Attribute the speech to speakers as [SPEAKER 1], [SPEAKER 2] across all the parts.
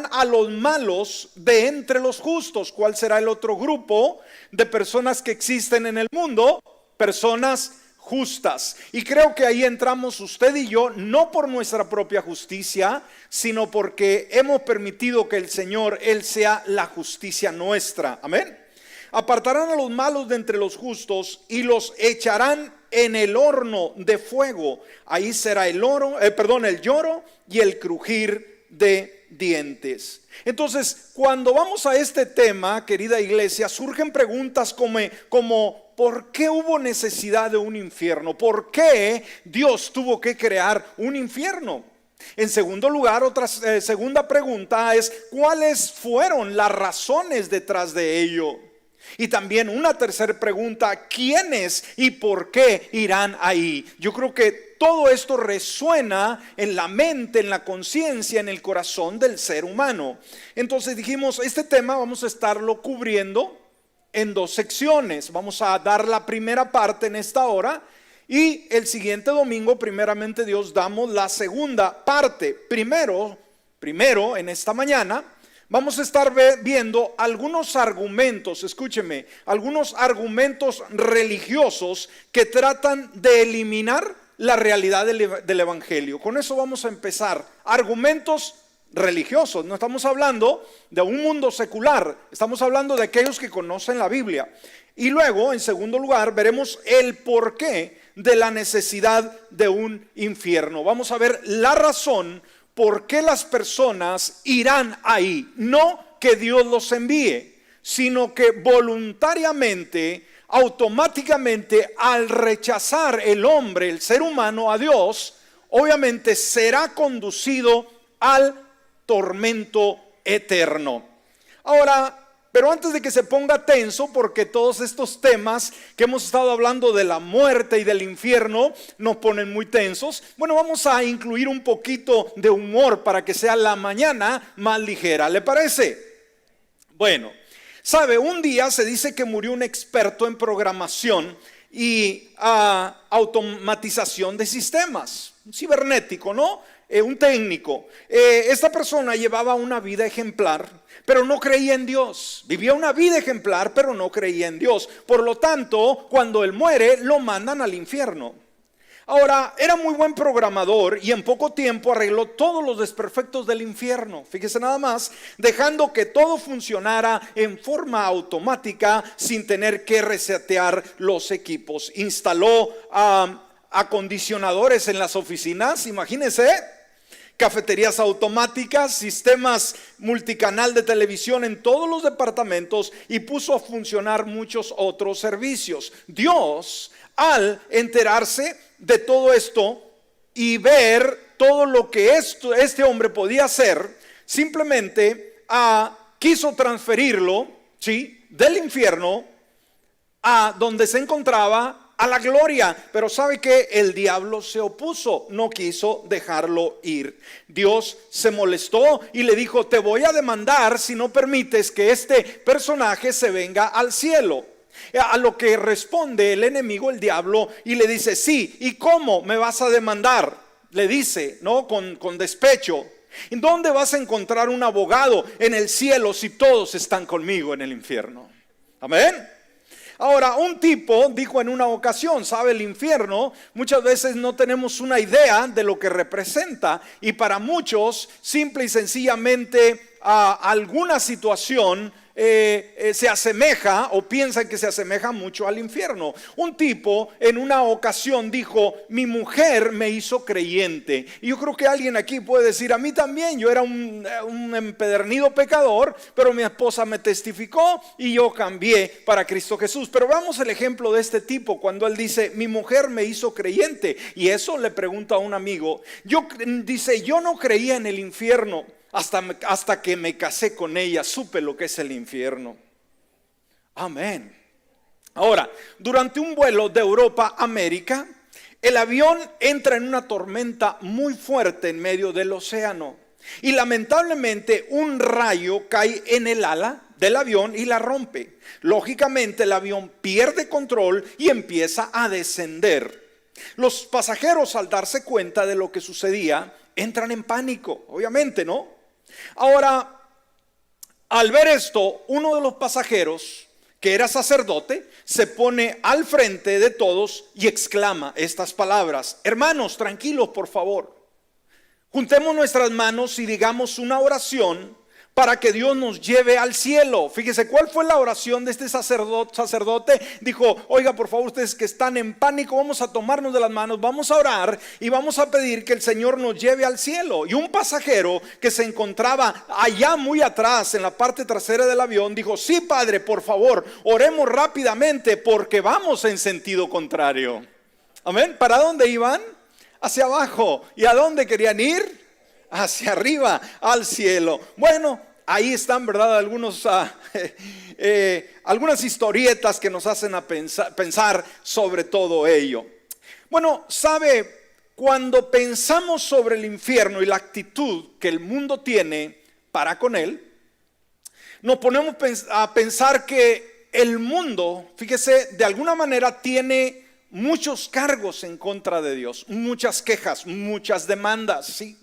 [SPEAKER 1] apartarán a los malos de entre los justos. ¿Cuál será el otro grupo de personas que existen en el mundo? Personas justas. Y creo que ahí entramos usted y yo, no por nuestra propia justicia, sino porque hemos permitido que el Señor, Él sea la justicia nuestra. Amén. Apartarán a los malos de entre los justos y los echarán en el horno de fuego. Ahí será el lloro y el crujir de dientes. Entonces, cuando vamos a este tema, querida iglesia, surgen preguntas como ¿por qué hubo necesidad de un infierno? ¿Por qué Dios tuvo que crear un infierno? En segundo lugar, segunda pregunta es ¿cuáles fueron las razones detrás de ello? Y también una tercera pregunta, ¿quiénes y por qué irán ahí? Yo creo que todo esto resuena en la mente, en la conciencia, en el corazón del ser humano. Entonces dijimos, este tema vamos a estarlo cubriendo en dos secciones. Vamos a dar la primera parte en esta hora y el siguiente domingo, primeramente Dios, damos la segunda parte. Primero, en esta mañana, vamos a estar viendo algunos argumentos, escúcheme, algunos argumentos religiosos que tratan de eliminar la realidad del Evangelio. Con eso vamos a empezar. Argumentos religiosos, no estamos hablando de un mundo secular, estamos hablando de aquellos que conocen la Biblia. Y luego, en segundo lugar, veremos el porqué de la necesidad de un infierno. Vamos a ver la razón por qué las personas irán ahí. No que Dios los envíe, sino que voluntariamente, automáticamente, al rechazar el hombre, el ser humano a Dios, obviamente será conducido al tormento eterno. Ahora, pero antes de que se ponga tenso, porque todos estos temas que hemos estado hablando de la muerte y del infierno nos ponen muy tensos, bueno, vamos a incluir un poquito de humor para que sea la mañana más ligera. ¿Le parece? Bueno, sabe, un día se dice que murió un experto en programación y automatización de sistemas, un cibernético, ¿no? Un técnico. Esta persona llevaba una vida ejemplar, pero no creía en Dios. Vivía una vida ejemplar, pero no creía en Dios. Por lo tanto, cuando él muere, lo mandan al infierno. Ahora, era muy buen programador y en poco tiempo arregló todos los desperfectos del infierno. Fíjese nada más, dejando que todo funcionara en forma automática sin tener que resetear los equipos. Instaló acondicionadores en las oficinas, imagínense, cafeterías automáticas, sistemas multicanal de televisión en todos los departamentos y puso a funcionar muchos otros servicios. Dios, al enterarse de todo esto y ver todo lo que este hombre podía hacer, simplemente quiso transferirlo, ¿sí?, del infierno a donde se encontraba, a la gloria. Pero sabe que el diablo se opuso, no quiso dejarlo ir. Dios se molestó y le dijo: te voy a demandar si no permites que este personaje se venga al cielo. A lo que responde el enemigo, el diablo, y le dice: sí, ¿y cómo me vas a demandar? Le dice, ¿no?, con despecho. ¿En dónde vas a encontrar un abogado en el cielo si todos están conmigo en el infierno? Amén. Ahora, un tipo dijo en una ocasión: sabe, el infierno muchas veces no tenemos una idea de lo que representa, y para muchos simple y sencillamente alguna situación se asemeja o piensan que se asemeja mucho al infierno. Un tipo en una ocasión dijo: mi mujer me hizo creyente. Y yo creo que alguien aquí puede decir: a mí también, yo era un empedernido pecador, pero mi esposa me testificó y yo cambié para Cristo Jesús. Pero vamos al ejemplo de este tipo cuando él dice: mi mujer me hizo creyente. Y eso le pregunta a un amigo. Dice: yo no creía en el infierno hasta que me casé con ella, supe lo que es el infierno. Amén. Ahora, durante un vuelo de Europa a América, el avión entra en una tormenta muy fuerte en medio del océano. Y lamentablemente un rayo cae en el ala del avión y la rompe. Lógicamente el avión pierde control y empieza a descender. Los pasajeros, al darse cuenta de lo que sucedía, entran en pánico, obviamente, ¿no? Ahora, Al ver esto, uno de los pasajeros, que era sacerdote, se pone al frente de todos y exclama estas palabras: hermanos, tranquilos, por favor. Juntemos nuestras manos y digamos una oración para que Dios nos lleve al cielo. Fíjese, ¿cuál fue la oración de este sacerdote? Dijo: oiga, por favor, ustedes que están en pánico, vamos a tomarnos de las manos, vamos a orar y vamos a pedir que el Señor nos lleve al cielo. Y un pasajero que se encontraba allá muy atrás, en la parte trasera del avión, dijo: sí, Padre, por favor, oremos rápidamente porque vamos en sentido contrario. Amén. ¿Para dónde iban? Hacia abajo. ¿Y a dónde querían ir? Hacia arriba, al cielo. Bueno, ahí están, ¿verdad? Algunas historietas que nos hacen pensar sobre todo ello. Bueno, ¿sabe? Cuando pensamos sobre el infierno y la actitud que el mundo tiene para con él, nos ponemos a pensar que el mundo, fíjese, de alguna manera tiene muchos cargos en contra de Dios, muchas quejas, muchas demandas, ¿sí?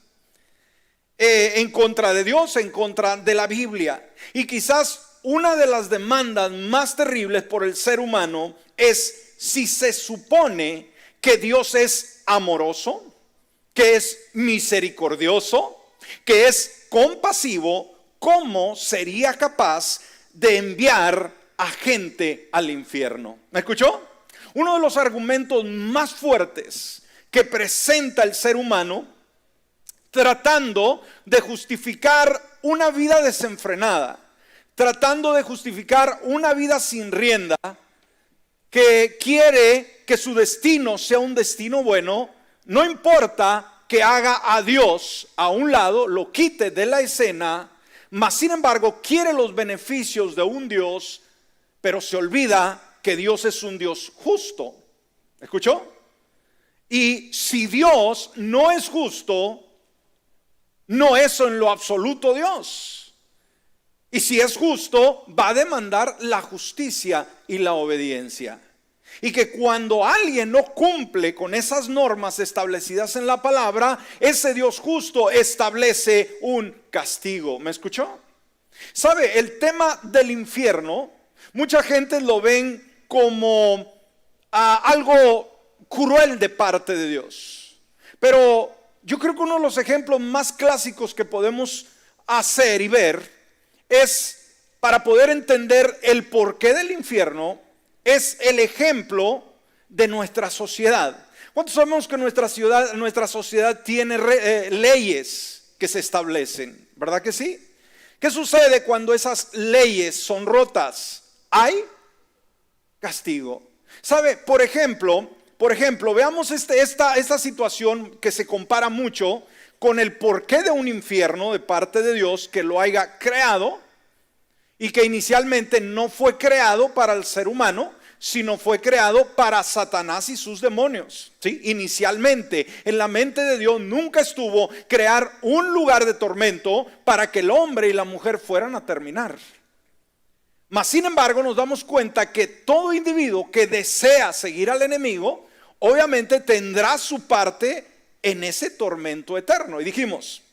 [SPEAKER 1] En contra de Dios, en contra de la Biblia. Y quizás una de las demandas más terribles por el ser humano es si se supone que Dios es amoroso, que es misericordioso, que es compasivo, ¿cómo sería capaz de enviar a gente al infierno? ¿Me escuchó? Uno de los argumentos más fuertes que presenta el ser humano tratando de justificar una vida desenfrenada, tratando de justificar una vida sin rienda, que quiere que su destino sea un destino bueno, no importa que haga a Dios a un lado, lo quite de la escena, mas sin embargo quiere los beneficios de un Dios, pero se olvida que Dios es un Dios justo. ¿Escuchó? Y si Dios no es justo, no es en lo absoluto Dios. Y si es justo, va a demandar la justicia y la obediencia. Y que cuando alguien no cumple con esas normas establecidas en la palabra, ese Dios justo establece un castigo. ¿Me escuchó? ¿Sabe? El tema del infierno, mucha gente lo ven como algo cruel de parte de Dios. Pero yo creo que uno de los ejemplos más clásicos que podemos hacer y ver es, para poder entender el porqué del infierno, es el ejemplo de nuestra sociedad. ¿Cuántos sabemos que nuestra sociedad tiene leyes que se establecen? ¿Verdad que sí? ¿Qué sucede cuando esas leyes son rotas? Hay castigo. ¿Sabe? Por ejemplo, veamos esta situación que se compara mucho con el porqué de un infierno de parte de Dios que lo haya creado y que inicialmente no fue creado para el ser humano, sino fue creado para Satanás y sus demonios. ¿Sí? Inicialmente en la mente de Dios nunca estuvo crear un lugar de tormento para que el hombre y la mujer fueran a terminar. Mas sin embargo nos damos cuenta que todo individuo que desea seguir al enemigo obviamente tendrá su parte en ese tormento eterno. Y dijimos,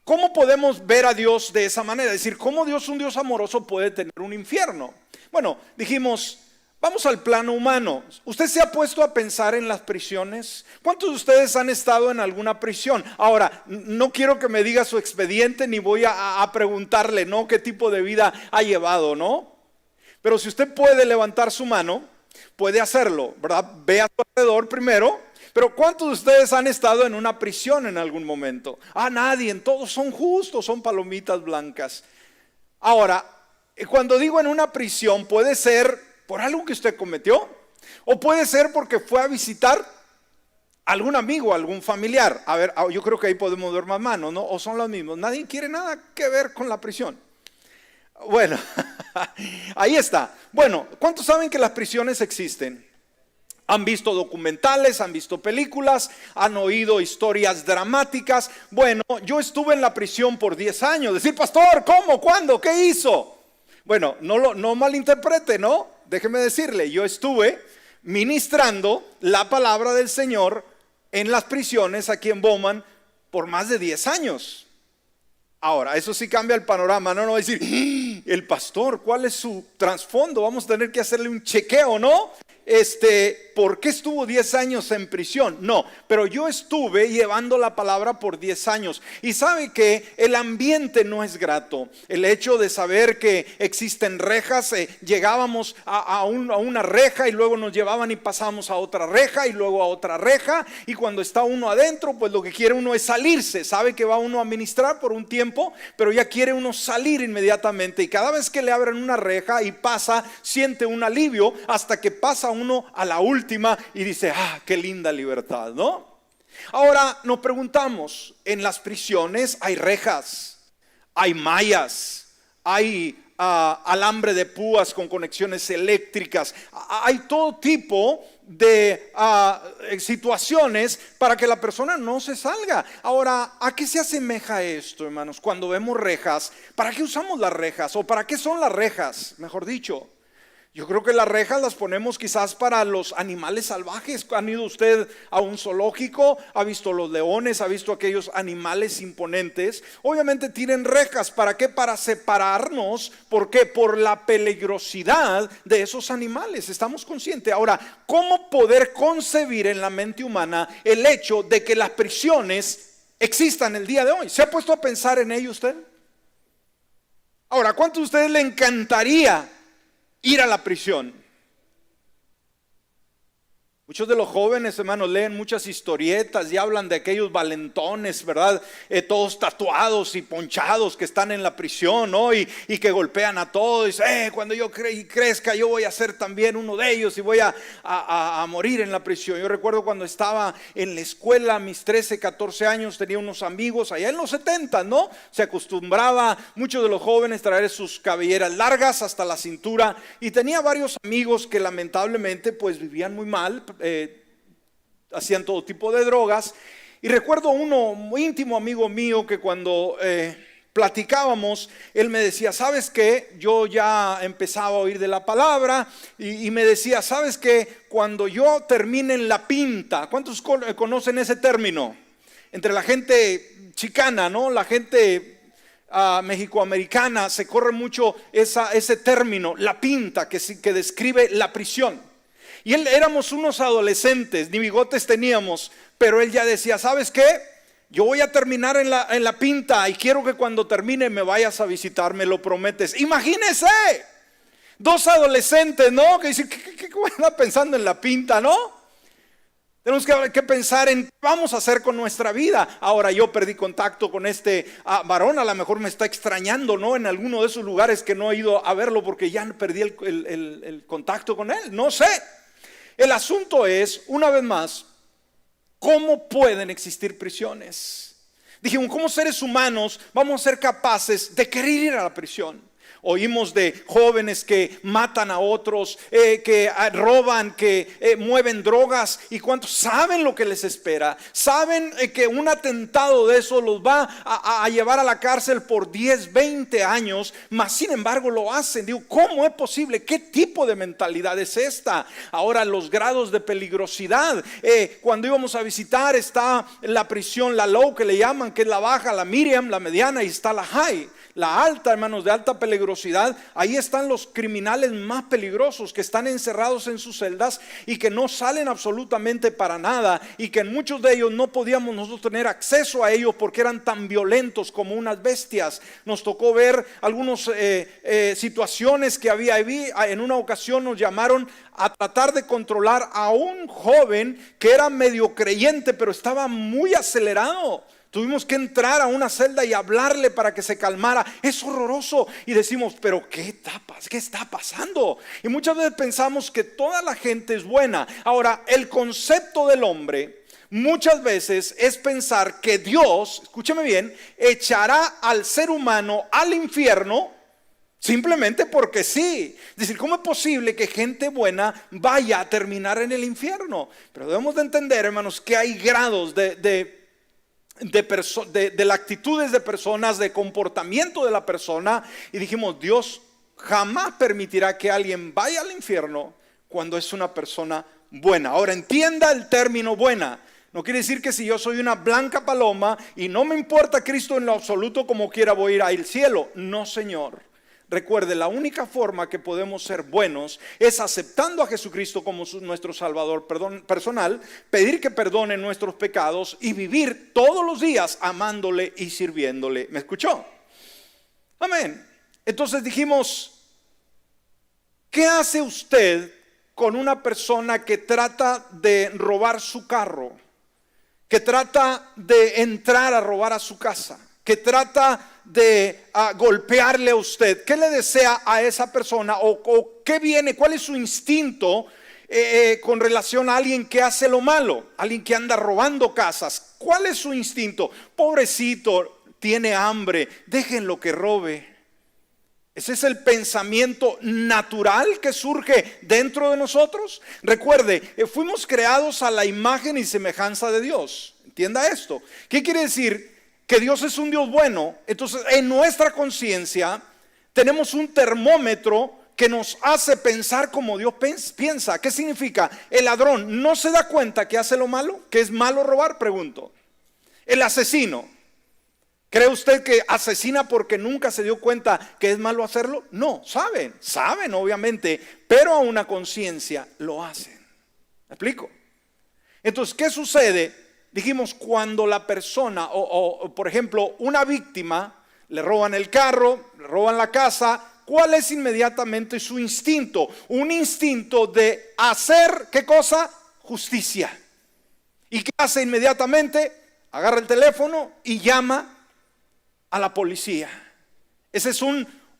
[SPEAKER 1] ¿cómo podemos ver a Dios de esa manera? Es decir, ¿cómo Dios, un Dios amoroso, puede tener un infierno? Bueno, dijimos, vamos al plano humano. ¿Usted se ha puesto a pensar en las prisiones? ¿Cuántos de ustedes han estado en alguna prisión? Ahora, no quiero que me diga su expediente, ni voy a preguntarle, ¿no?, qué tipo de vida ha llevado, ¿no? Pero si usted puede levantar su mano, puede hacerlo, ¿verdad? Ve a su alrededor primero. Pero ¿cuántos de ustedes han estado en una prisión en algún momento? Nadie, todos son justos, son palomitas blancas. Ahora, cuando digo en una prisión, puede ser por algo que usted cometió, o puede ser porque fue a visitar algún amigo, algún familiar. A ver, yo creo que ahí podemos ver más manos, ¿no? O son los mismos. Nadie quiere nada que ver con la prisión. Bueno, ahí está. Bueno, ¿cuántos saben que las prisiones existen? Han visto documentales, han visto películas, han oído historias dramáticas. Bueno, yo estuve en la prisión por 10 años. Decir, pastor, ¿cómo? ¿Cuándo? ¿Qué hizo? Bueno, no malinterprete, ¿no? Déjeme decirle, yo estuve ministrando la palabra del Señor en las prisiones aquí en Bowman por más de 10 años. Ahora, eso sí cambia el panorama, no va a decir, "¡Ah! El pastor, ¿cuál es su trasfondo? Vamos a tener que hacerle un chequeo, ¿no? ¿Por qué estuvo 10 años en prisión? No, pero yo estuve llevando la palabra por 10 años y sabe que el ambiente no es grato. El hecho de saber que existen rejas, llegábamos a una reja y luego nos llevaban y pasábamos a otra reja y luego a otra reja, y cuando está uno adentro, pues lo que quiere uno es salirse. Sabe que va uno a ministrar por un tiempo, pero ya quiere uno salir inmediatamente, y cada vez que le abren una reja y pasa, siente un alivio hasta que pasa uno a la última y dice, qué linda libertad, ¿no? Ahora nos preguntamos, en las prisiones hay rejas, hay mallas, hay alambre de púas con conexiones eléctricas, hay todo tipo de situaciones para que la persona no se salga. Ahora, ¿a qué se asemeja esto, hermanos? Cuando vemos rejas, ¿para qué usamos las rejas? ¿O para qué son las rejas, mejor dicho? Yo creo que las rejas las ponemos quizás para los animales salvajes. ¿Han ido usted a un zoológico? ¿Ha visto los leones? ¿Ha visto aquellos animales imponentes? Obviamente tienen rejas. ¿Para qué? Para separarnos. ¿Por qué? Por la peligrosidad de esos animales. Estamos conscientes. Ahora, ¿cómo poder concebir en la mente humana el hecho de que las prisiones existan el día de hoy? ¿Se ha puesto a pensar en ello usted? Ahora, ¿cuánto a ustedes le encantaría ir a la prisión? Muchos de los jóvenes, hermanos, leen muchas historietas y hablan de aquellos valentones, ¿verdad? Todos tatuados y ponchados que están en la prisión, ¿no? Y que golpean a todos. Cuando yo crezca, yo voy a ser también uno de ellos y voy a morir en la prisión. Yo recuerdo cuando estaba en la escuela, a mis 13, 14 años, tenía unos amigos allá en los 70, ¿no? Se acostumbraba muchos de los jóvenes traer sus cabelleras largas hasta la cintura, y tenía varios amigos que lamentablemente pues vivían muy mal. Hacían todo tipo de drogas, y recuerdo uno muy íntimo amigo mío que cuando platicábamos, él me decía, ¿sabes qué? Yo ya empezaba a oír de la palabra y me decía, ¿sabes qué? Cuando yo termine en la pinta, ¿cuántos conocen ese término? Entre la gente chicana, ¿no? La gente mexicoamericana se corre mucho ese término, la pinta, que describe la prisión. Y éramos unos adolescentes, ni bigotes teníamos, pero él ya decía, ¿sabes qué? Yo voy a terminar en la pinta y quiero que cuando termine me vayas a visitar, me lo prometes. Imagínese, dos adolescentes, ¿no? Que dicen, ¿qué anda pensando en la pinta, no? Tenemos que pensar en qué vamos a hacer con nuestra vida. Ahora, yo perdí contacto con este varón, a lo mejor me está extrañando, ¿no? En alguno de esos lugares que no he ido a verlo porque ya perdí el contacto con él, no sé. El asunto es, una vez más, ¿cómo pueden existir prisiones? Dijimos, ¿cómo seres humanos vamos a ser capaces de querer ir a la prisión? Oímos de jóvenes que matan a otros, que roban, que mueven drogas, y cuántos saben lo que les espera. Saben que un atentado de eso los va a llevar a la cárcel por 10, 20 años, mas sin embargo lo hacen. Digo, ¿cómo es posible? ¿Qué tipo de mentalidad es esta? Ahora, los grados de peligrosidad. Cuando íbamos a visitar, está la prisión, la low que le llaman, que es la baja, la medium, la mediana, y está la high, la alta, hermanos, de alta peligrosidad. Ahí están los criminales más peligrosos, que están encerrados en sus celdas y que no salen absolutamente para nada, y que en muchos de ellos no podíamos nosotros tener acceso a ellos porque eran tan violentos como unas bestias. Nos tocó ver algunas situaciones que había ahí. En una ocasión nos llamaron a tratar de controlar a un joven que era medio creyente, pero estaba muy acelerado. Tuvimos que entrar a una celda y hablarle para que se calmara. Es horroroso. Y decimos, pero ¿qué está pasando? Y muchas veces pensamos que toda la gente es buena. Ahora, el concepto del hombre muchas veces es pensar que Dios, escúcheme bien, echará al ser humano al infierno simplemente porque sí. Es decir, ¿cómo es posible que gente buena vaya a terminar en el infierno? Pero debemos de entender, hermanos, que hay grados de las actitudes de personas, de comportamiento de la persona, y dijimos, Dios jamás permitirá que alguien vaya al infierno cuando es una persona buena. Ahora, entienda el término buena. No quiere decir que si yo soy una blanca paloma y no me importa Cristo en lo absoluto, como quiera voy a ir al cielo. No, Señor. Recuerde, la única forma que podemos ser buenos es aceptando a Jesucristo como nuestro Salvador personal, pedir que perdone nuestros pecados y vivir todos los días amándole y sirviéndole. ¿Me escuchó? Amén. Entonces dijimos, ¿qué hace usted con una persona que trata de robar su carro? Que trata de entrar a robar a su casa, que trata de golpearle a usted. ¿Qué le desea a esa persona? ¿O qué viene? ¿Cuál es su instinto con relación a alguien que hace lo malo? Alguien que anda robando casas. ¿Cuál es su instinto? Pobrecito, tiene hambre, déjenlo que robe. Ese es el pensamiento natural que surge dentro de nosotros. Recuerde, fuimos creados a la imagen y semejanza de Dios. Entienda esto. ¿Qué quiere decir? Que Dios es un Dios bueno. Entonces, en nuestra conciencia tenemos un termómetro que nos hace pensar como Dios piensa. ¿Qué significa? El ladrón no se da cuenta que hace lo malo, que es malo robar, pregunto. El asesino, ¿cree usted que asesina porque nunca se dio cuenta que es malo hacerlo? No, saben obviamente, pero a una conciencia lo hacen. ¿Me explico? Entonces, ¿qué sucede? Dijimos, cuando la persona o por ejemplo una víctima, le roban el carro, le roban la casa, ¿cuál es inmediatamente su instinto? Un instinto de hacer, ¿qué cosa? Justicia. ¿Y qué hace inmediatamente? Agarra el teléfono y llama a la policía. Esa es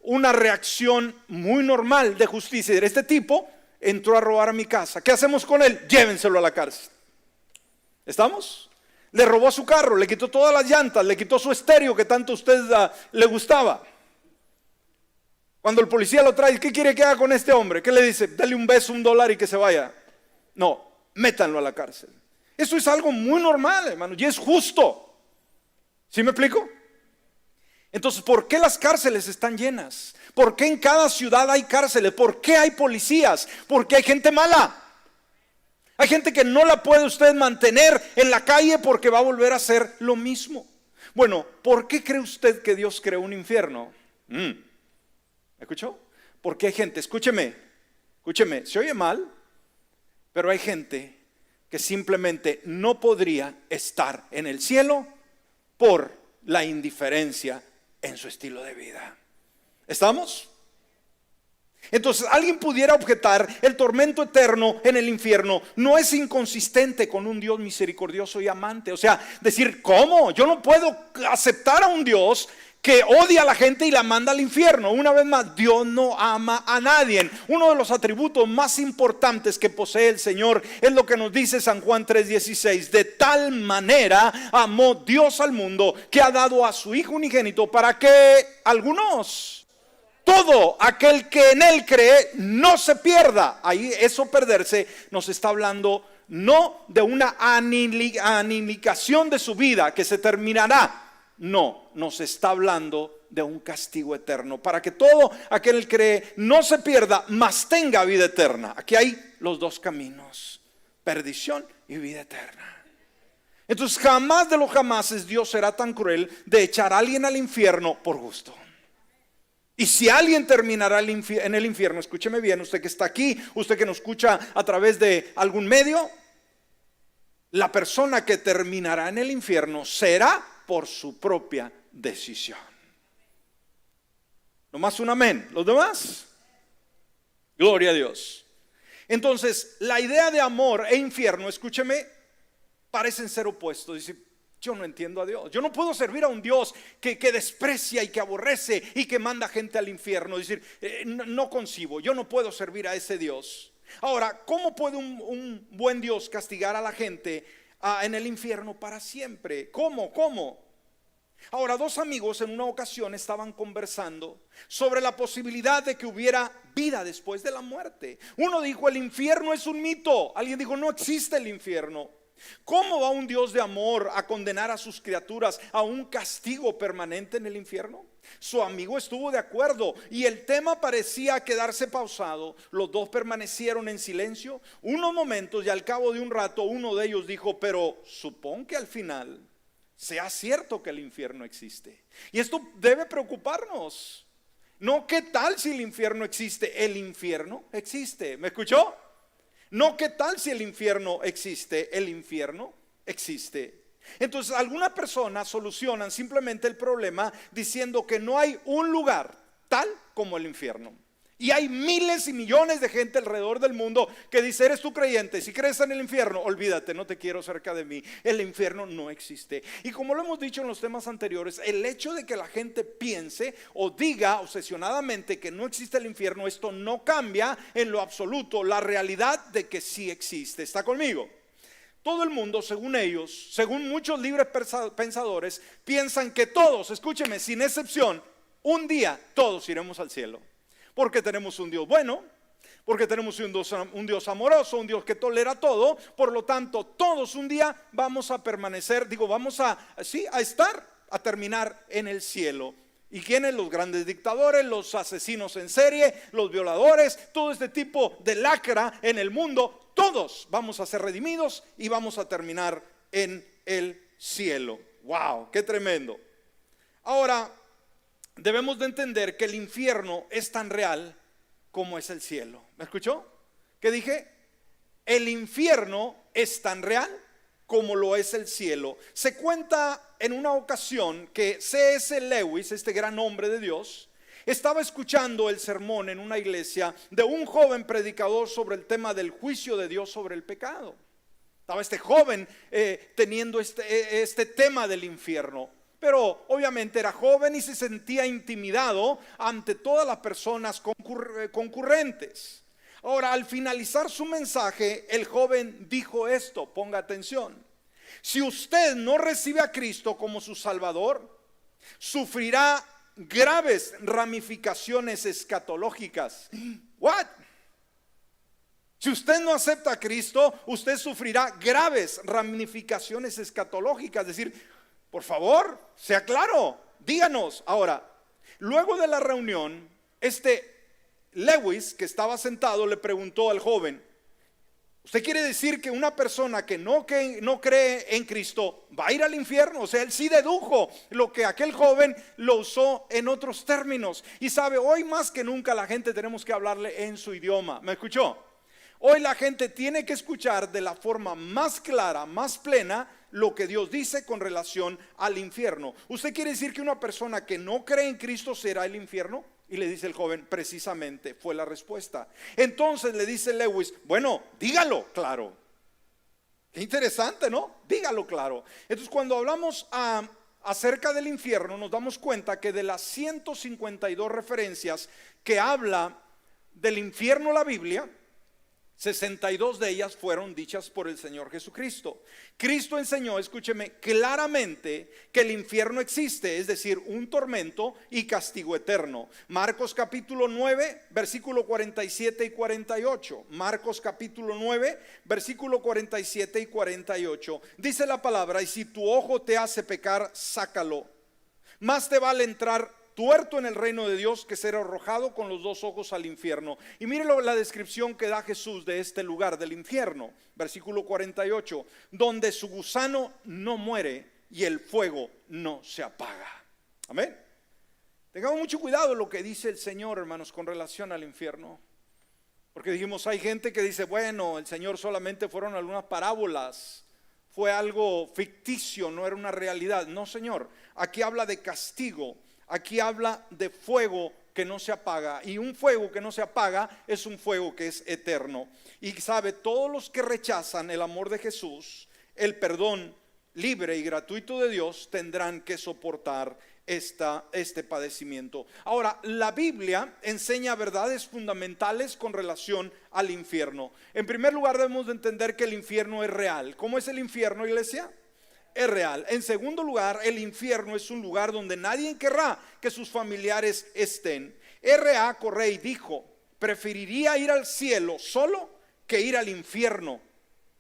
[SPEAKER 1] una reacción muy normal de justicia. Este tipo entró a robar a mi casa. ¿Qué hacemos con él? Llévenselo a la cárcel. ¿Estamos? Le robó su carro, le quitó todas las llantas, le quitó su estéreo que tanto a usted le gustaba. Cuando el policía lo trae, ¿qué quiere que haga con este hombre? ¿Qué le dice? Dale un beso, $1 y que se vaya. No, métanlo a la cárcel. Eso es algo muy normal, hermano, y es justo. ¿Sí me explico? Entonces, ¿por qué las cárceles están llenas? ¿Por qué en cada ciudad hay cárceles? ¿Por qué hay policías? Porque hay gente mala. Hay gente que no la puede usted mantener en la calle porque va a volver a hacer lo mismo. Bueno, ¿por qué cree usted que Dios creó un infierno? ¿Me escuchó? Porque hay gente, escúcheme, se oye mal, pero hay gente que simplemente no podría estar en el cielo por la indiferencia en su estilo de vida. ¿Estamos? Entonces alguien pudiera objetar, el tormento eterno en el infierno no es inconsistente con un Dios misericordioso y amante. O sea, decir, ¿cómo? Yo no puedo aceptar a un Dios que odia a la gente y la manda al infierno. Una vez más, Dios no ama a nadie. Uno de los atributos más importantes que posee el Señor es lo que nos dice San Juan 3:16. De tal manera amó Dios al mundo que ha dado a su Hijo unigénito para que todo aquel que en él cree no se pierda. Ahí eso perderse nos está hablando no de una aniquilación de su vida que se terminará. No, nos está hablando de un castigo eterno, para que todo aquel que cree no se pierda, mas tenga vida eterna. Aquí hay los dos caminos, perdición y vida eterna. Entonces jamás de los jamases Dios será tan cruel de echar a alguien al infierno por gusto. Y si alguien terminará en el infierno, escúcheme bien, usted que está aquí, usted que nos escucha a través de algún medio, la persona que terminará en el infierno será por su propia decisión. Nomás un amén. ¿Los demás? Gloria a Dios. Entonces, la idea de amor e infierno, escúcheme, parecen ser opuestos. Dice, yo no entiendo a Dios. Yo no puedo servir a un Dios que desprecia y que aborrece y que manda gente al infierno. Es decir, no concibo. Yo no puedo servir a ese Dios. Ahora, ¿cómo puede un buen Dios castigar a la gente en el infierno para siempre? ¿Cómo? Ahora, dos amigos en una ocasión estaban conversando sobre la posibilidad de que hubiera vida después de la muerte. Uno dijo, el infierno es un mito. Alguien dijo, no existe el infierno. ¿Cómo va un Dios de amor a condenar a sus criaturas a un castigo permanente en el infierno? Su amigo estuvo de acuerdo y el tema parecía quedarse pausado. Los dos permanecieron en silencio unos momentos y al cabo de un rato uno de ellos dijo: pero supón que al final sea cierto que el infierno existe. Y esto debe preocuparnos. No, ¿qué tal si el infierno existe? El infierno existe. ¿Me escuchó? No, ¿qué tal si el infierno existe? El infierno existe. Entonces, algunas personas solucionan simplemente el problema diciendo que no hay un lugar tal como el infierno. Y hay miles y millones de gente alrededor del mundo que dice: eres tú creyente, si crees en el infierno, olvídate, no te quiero cerca de mí. El infierno no existe. Y como lo hemos dicho en los temas anteriores, el hecho de que la gente piense o diga obsesionadamente que no existe el infierno, esto no cambia en lo absoluto la realidad de que sí existe. ¿Está conmigo? Todo el mundo, según ellos, según muchos libres pensadores, piensan que todos, escúcheme, sin excepción, un día todos iremos al cielo. Porque tenemos un Dios bueno, porque tenemos un Dios amoroso, un Dios que tolera todo. Por lo tanto, todos un día vamos a permanecer, vamos a terminar en el cielo. ¿Y quiénes? Los grandes dictadores, los asesinos en serie, los violadores, todo este tipo de lacra en el mundo. Todos vamos a ser redimidos y vamos a terminar en el cielo. ¡Wow! ¡Qué tremendo! Ahora, debemos de entender que el infierno es tan real como es el cielo. ¿Me escuchó? ¿Qué dije? El infierno es tan real como lo es el cielo. Se cuenta en una ocasión que C.S. Lewis, este gran hombre de Dios, estaba escuchando el sermón en una iglesia de un joven predicador sobre el tema del juicio de Dios sobre el pecado. Estaba este joven teniendo este tema del infierno. Pero obviamente era joven y se sentía intimidado ante todas las personas concurrentes. Ahora, al finalizar su mensaje, el joven dijo esto, ponga atención: si usted no recibe a Cristo como su Salvador, sufrirá graves ramificaciones escatológicas. ¿What? Si usted no acepta a Cristo, usted sufrirá graves ramificaciones escatológicas. Es decir, por favor, sea claro, díganos. Ahora, luego de la reunión, Lewis, que estaba sentado, le preguntó al joven: ¿usted quiere decir que una persona que no cree en Cristo va a ir al infierno? O sea, él sí dedujo lo que aquel joven lo usó en otros términos. Y sabe, hoy más que nunca la gente tenemos que hablarle en su idioma. ¿Me escuchó? Hoy la gente tiene que escuchar de la forma más clara, más plena, lo que Dios dice con relación al infierno. ¿Usted quiere decir que una persona que no cree en Cristo será el infierno? Y le dice el joven: precisamente fue la respuesta. Entonces le dice Lewis: bueno, dígalo claro. Qué interesante, ¿no? Dígalo claro. Entonces, cuando hablamos acerca del infierno, nos damos cuenta que de las 152 referencias que habla del infierno la Biblia, 62 de ellas fueron dichas por el Señor Jesucristo. Cristo enseñó, escúcheme, claramente que el infierno existe, es decir, un tormento y castigo eterno. Marcos capítulo 9, versículo 47 y 48. Marcos capítulo 9, versículo 47 y 48. Dice la palabra: y si tu ojo te hace pecar, sácalo. Más te vale entrar tuerto en el reino de Dios que ser arrojado con los dos ojos al infierno. Y mírelo, la descripción que da Jesús de este lugar del infierno, versículo 48: donde su gusano no muere y el fuego no se apaga. Amén. Tengamos mucho cuidado lo que dice el Señor, hermanos, con relación al infierno. Porque dijimos, hay gente que dice: bueno, el Señor solamente fueron algunas parábolas, fue algo ficticio, no era una realidad. No, Señor, aquí habla de castigo. Aquí habla de fuego que no se apaga, y un fuego que no se apaga es un fuego que es eterno. Y sabe, todos los que rechazan el amor de Jesús, el perdón libre y gratuito de Dios, tendrán que soportar este padecimiento. Ahora, la Biblia enseña verdades fundamentales con relación al infierno. En primer lugar, debemos de entender que el infierno es real. ¿Cómo es el infierno, iglesia? Es real. En segundo lugar, el infierno es un lugar donde nadie querrá que sus familiares estén. R.A. Correy dijo: preferiría ir al cielo solo que ir al infierno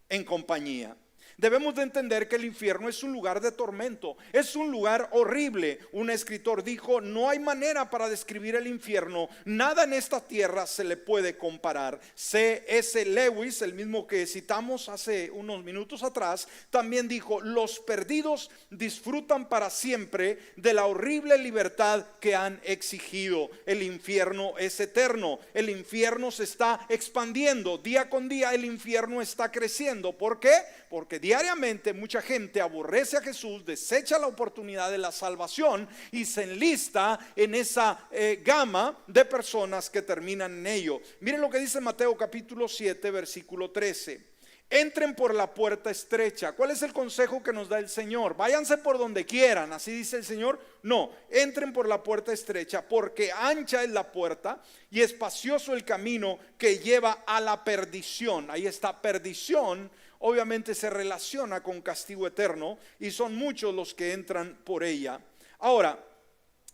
[SPEAKER 1] en compañía. Debemos de entender que el infierno es un lugar de tormento, es un lugar horrible. Un escritor dijo: no hay manera para describir el infierno, nada en esta tierra se le puede comparar. C.S. Lewis, el mismo que citamos hace unos minutos atrás, también dijo: los perdidos disfrutan para siempre de la horrible libertad que han exigido. El infierno es eterno, el infierno se está expandiendo, día con día el infierno está creciendo. ¿Por qué? Porque diariamente mucha gente aborrece a Jesús, desecha la oportunidad de la salvación y se enlista en esa gama de personas que terminan en ello. Miren lo que dice Mateo capítulo 7 versículo 13. Entren por la puerta estrecha. ¿Cuál es el consejo que nos da el Señor? Váyanse por donde quieran, así dice el Señor. No, entren por la puerta estrecha, porque ancha es la puerta y espacioso el camino que lleva a la perdición. Ahí está, perdición obviamente se relaciona con castigo eterno y son muchos los que entran por ella. Ahora,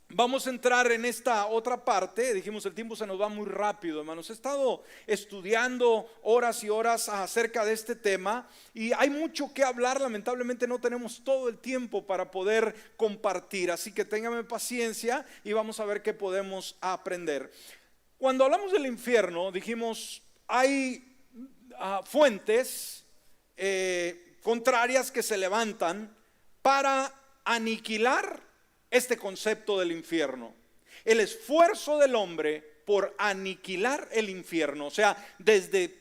[SPEAKER 1] vamos a entrar en esta otra parte. Dijimos, el tiempo se nos va muy rápido, hermanos. He estado estudiando horas y horas acerca de este tema y hay mucho que hablar. Lamentablemente no tenemos todo el tiempo para poder compartir, así que téngame paciencia y vamos a ver qué podemos aprender. Cuando hablamos del infierno, dijimos, hay fuentes contrarias que se levantan para aniquilar este concepto del infierno. El esfuerzo del hombre por aniquilar el infierno, o sea, desde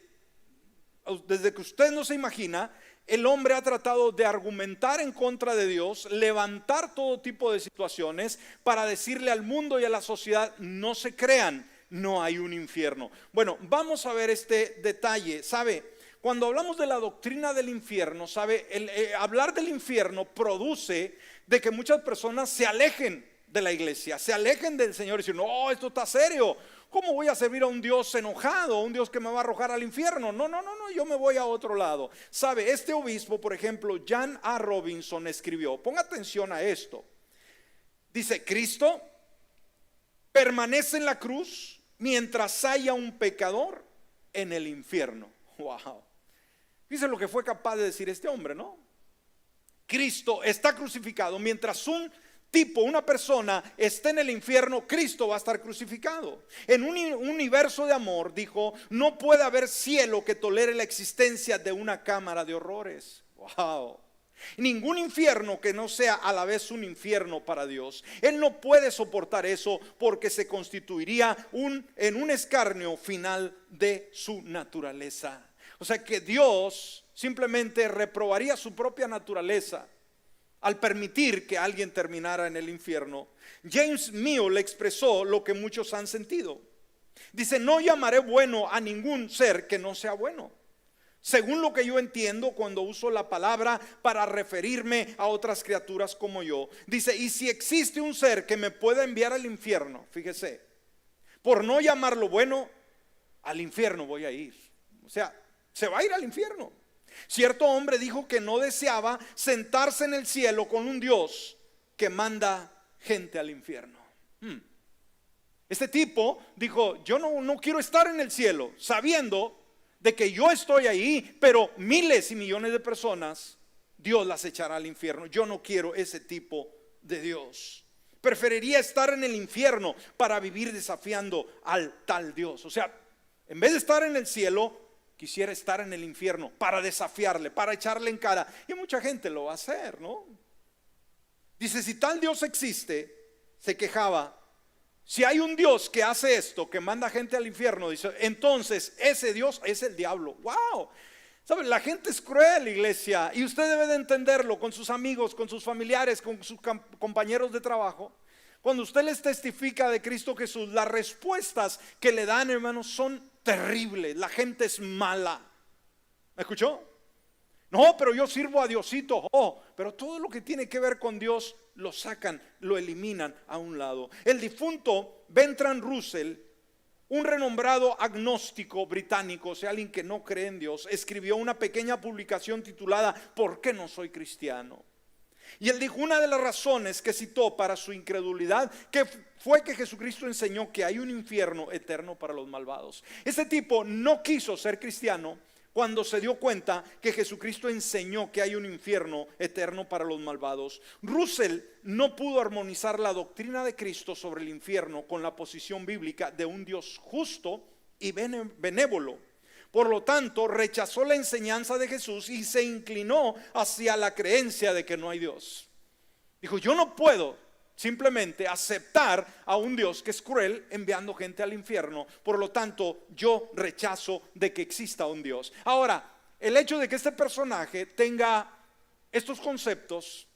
[SPEAKER 1] que usted no se imagina, el hombre ha tratado de argumentar en contra de Dios, levantar todo tipo de situaciones para decirle al mundo y a la sociedad: no se crean, no hay un infierno. Bueno, vamos a ver este detalle. ¿Sabe? Cuando hablamos de la doctrina del infierno, ¿sabe? Hablar del infierno produce de que muchas personas se alejen de la iglesia, se alejen del Señor y dicen: no, esto está serio. ¿Cómo voy a servir a un Dios enojado, un Dios que me va a arrojar al infierno? No, yo me voy a otro lado. ¿Sabe? Este obispo, por ejemplo, Jan A. Robinson, escribió, ponga atención a esto. Dice: Cristo permanece en la cruz mientras haya un pecador en el infierno. Wow. Dice lo que fue capaz de decir este hombre, ¿no? Cristo está crucificado. Mientras un tipo, una persona esté en el infierno, Cristo va a estar crucificado. En un universo de amor, dijo, no puede haber cielo que tolere la existencia de una cámara de horrores. Wow. Ningún infierno que no sea a la vez un infierno para Dios. Él no puede soportar eso, porque se constituiría en un escarnio final de su naturaleza. O sea que Dios simplemente reprobaría su propia naturaleza al permitir que alguien terminara en el infierno. James Mill expresó lo que muchos han sentido. Dice: no llamaré bueno a ningún ser que no sea bueno, según lo que yo entiendo cuando uso la palabra para referirme a otras criaturas como yo. Dice: y si existe un ser que me pueda enviar al infierno, fíjese, por no llamarlo bueno, al infierno voy a ir. O sea, se va a ir al infierno. Cierto hombre dijo que no deseaba sentarse en el cielo con un Dios que manda gente al infierno. Este tipo dijo: yo no quiero estar en el cielo, sabiendo de que yo estoy ahí, pero miles y millones de personas Dios las echará al infierno. Yo no quiero ese tipo de Dios. Preferiría estar en el infierno para vivir desafiando al tal Dios. O sea, en vez de estar en el cielo, quisiera estar en el infierno para desafiarle, para echarle en cara. Y mucha gente lo va a hacer, ¿no? Dice: si tal Dios existe, se quejaba, si hay un Dios que hace esto, que manda gente al infierno, dice, entonces ese Dios es el diablo. Wow. ¿Saben? La gente es cruel, iglesia, y usted debe de entenderlo con sus amigos, con sus familiares, con sus compañeros de trabajo. Cuando usted les testifica de Cristo Jesús, las respuestas que le dan, hermanos, son terribles. La gente es mala. ¿Me escuchó? No, pero yo sirvo a Diosito. Oh, pero todo lo que tiene que ver con Dios lo sacan, lo eliminan a un lado. El difunto Bertrand Russell, un renombrado agnóstico británico, o sea, alguien que no cree en Dios, escribió una pequeña publicación titulada ¿Por qué no soy cristiano? Y él dijo: una de las razones que citó para su incredulidad fue que Jesucristo enseñó que hay un infierno eterno para los malvados. Este tipo no quiso ser cristiano cuando se dio cuenta que Jesucristo enseñó que hay un infierno eterno para los malvados. Russell no pudo armonizar la doctrina de Cristo sobre el infierno con la posición bíblica de un Dios justo y benévolo. Por lo tanto, rechazó la enseñanza de Jesús y se inclinó hacia la creencia de que no hay Dios. Dijo, yo no puedo simplemente aceptar a un Dios que es cruel enviando gente al infierno. Por lo tanto, yo rechazo de que exista un Dios. Ahora, el hecho de que este personaje tenga estos conceptos,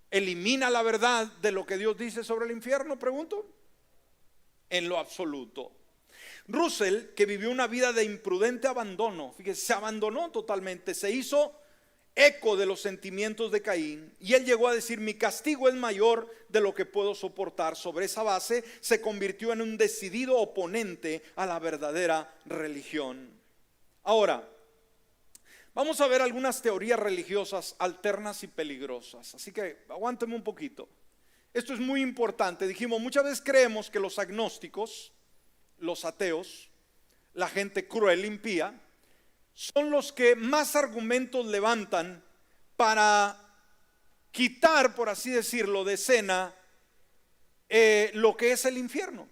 [SPEAKER 1] ¿elimina la verdad de lo que Dios dice sobre el infierno? Pregunto. En lo absoluto. Russell, que vivió una vida de imprudente abandono, fíjese, se abandonó totalmente, se hizo eco de los sentimientos de Caín, y él llegó a decir, mi castigo es mayor de lo que puedo soportar. Sobre esa base se convirtió en un decidido oponente a la verdadera religión. Ahora, vamos a ver algunas teorías religiosas alternas y peligrosas, así que aguánteme un poquito. Esto es muy importante. Dijimos, muchas veces creemos que los agnósticos, los ateos, la gente cruel, impía, son los que más argumentos levantan para quitar, por así decirlo, de escena lo que es el infierno.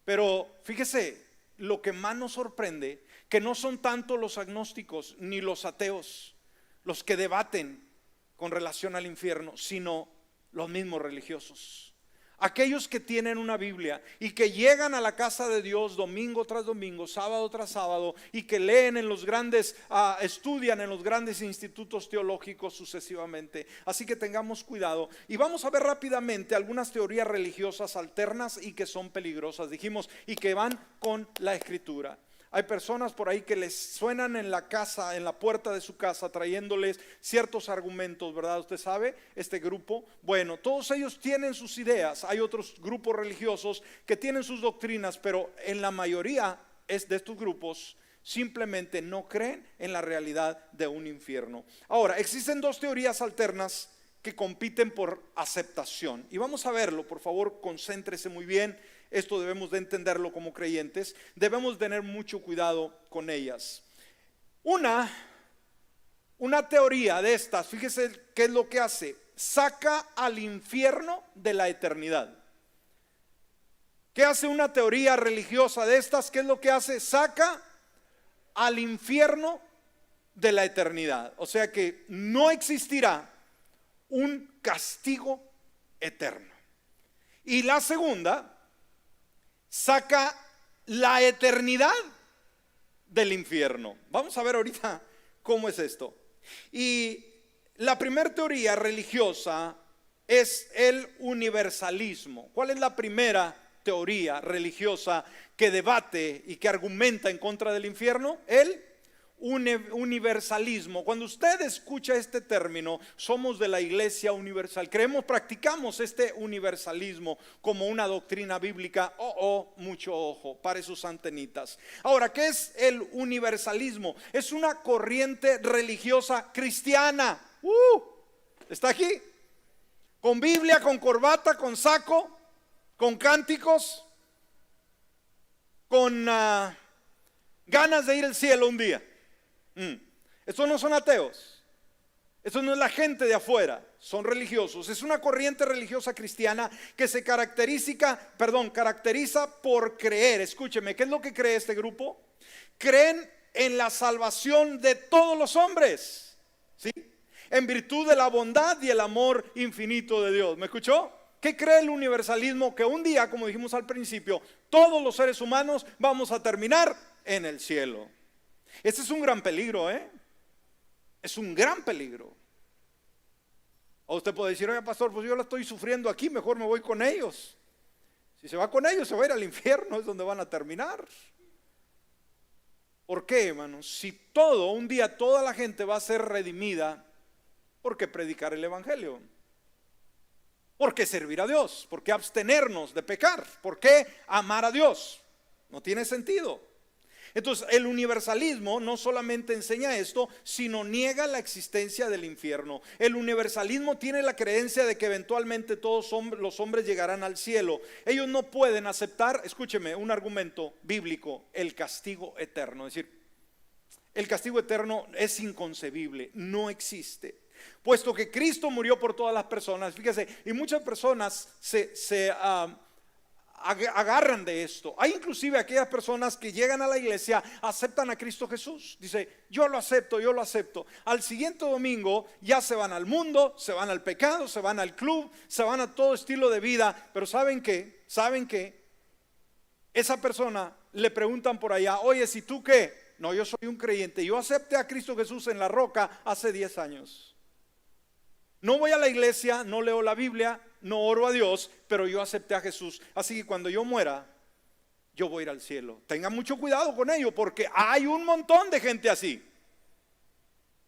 [SPEAKER 1] Pero fíjese, lo que más nos sorprende, que no son tanto los agnósticos ni los ateos los que debaten con relación al infierno, sino los mismos religiosos. Aquellos que tienen una Biblia y que llegan a la casa de Dios domingo tras domingo, sábado tras sábado, y que leen en los grandes, estudian en los grandes institutos teológicos sucesivamente. Así que tengamos cuidado. Y vamos a ver rápidamente algunas teorías religiosas alternas y que son peligrosas, dijimos, y que van con la Escritura. Hay personas por ahí que les suenan en la casa, en la puerta de su casa, trayéndoles ciertos argumentos, ¿verdad? Usted sabe, este grupo, bueno, todos ellos tienen sus ideas. Hay otros grupos religiosos que tienen sus doctrinas, pero en la mayoría de estos grupos simplemente no creen en la realidad de un infierno. Ahora, existen dos teorías alternas que compiten por aceptación, y vamos a verlo. Por favor, concéntrese muy bien. Esto debemos de entenderlo como creyentes. Debemos tener mucho cuidado con ellas. Una teoría de estas, fíjese qué es lo que hace: saca al infierno de la eternidad. ¿Qué hace una teoría religiosa de estas? ¿Qué es lo que hace? Saca al infierno de la eternidad. O sea que no existirá un castigo eterno. Y la segunda, saca la eternidad del infierno. Vamos a ver ahorita cómo es esto. Y la primera teoría religiosa es el universalismo. ¿Cuál es la primera teoría religiosa que debate y que argumenta en contra del infierno? El universalismo. Cuando usted escucha este término, somos de la Iglesia Universal, practicamos este universalismo como una doctrina bíblica. Mucho ojo, pare sus antenitas. Ahora, ¿qué es el universalismo? Es una corriente religiosa cristiana. ¿Está aquí? Con Biblia, con corbata, con saco, con cánticos, con ganas de ir al cielo un día. Estos no son ateos, esto no es la gente de afuera, son religiosos. Es una corriente religiosa cristiana que se caracteriza por creer. Escúcheme, ¿qué es lo que cree este grupo? Creen en la salvación de todos los hombres, ¿sí? En virtud de la bondad y el amor infinito de Dios. ¿Me escuchó? ¿Qué cree el universalismo? Que un día, como dijimos al principio, todos los seres humanos vamos a terminar en el cielo. Este es un gran peligro, es un gran peligro. O usted puede decir, oye pastor, pues yo la estoy sufriendo aquí, mejor me voy con ellos. Si se va con ellos, se va a ir al infierno, es donde van a terminar. ¿Por qué, hermanos? Si un día toda la gente va a ser redimida, ¿por qué predicar el evangelio? ¿Por qué servir a Dios? ¿Por qué abstenernos de pecar? ¿Por qué amar a Dios? No tiene sentido. Entonces, el universalismo no solamente enseña esto, sino niega la existencia del infierno. El universalismo tiene la creencia de que eventualmente todos los hombres llegarán al cielo. Ellos no pueden aceptar, escúcheme, un argumento bíblico: el castigo eterno. Es decir, el castigo eterno es inconcebible, no existe. Puesto que Cristo murió por todas las personas, fíjese, y muchas personas se agarran de esto. Hay inclusive aquellas personas que llegan a la iglesia, aceptan a Cristo Jesús. Dice, yo lo acepto, yo lo acepto. Al siguiente domingo ya se van al mundo, se van al pecado, se van al club, se van a todo estilo de vida. Pero ¿saben qué? ¿Saben qué? Esa persona le preguntan por allá, oye, ¿si tú qué? No, yo soy un creyente, yo acepté a Cristo Jesús en la roca hace 10 años. No voy a la iglesia, no leo la Biblia, no oro a Dios, pero yo acepté a Jesús. Así que cuando yo muera, yo voy a ir al cielo. Tengan mucho cuidado con ello, porque hay un montón de gente así.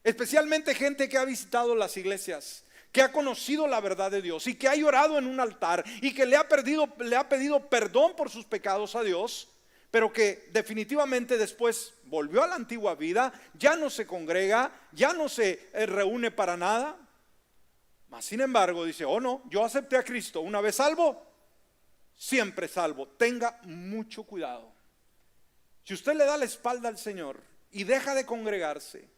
[SPEAKER 1] Especialmente gente que ha visitado las iglesias, que ha conocido la verdad de Dios y que ha llorado en un altar y que le ha pedido perdón por sus pecados a Dios, pero que definitivamente después volvió a la antigua vida, ya no se congrega, ya no se reúne para nada. Mas sin embargo dice, oh no, yo acepté a Cristo, una vez salvo, siempre salvo. Tenga mucho cuidado. Si usted le da la espalda al Señor y deja de congregarse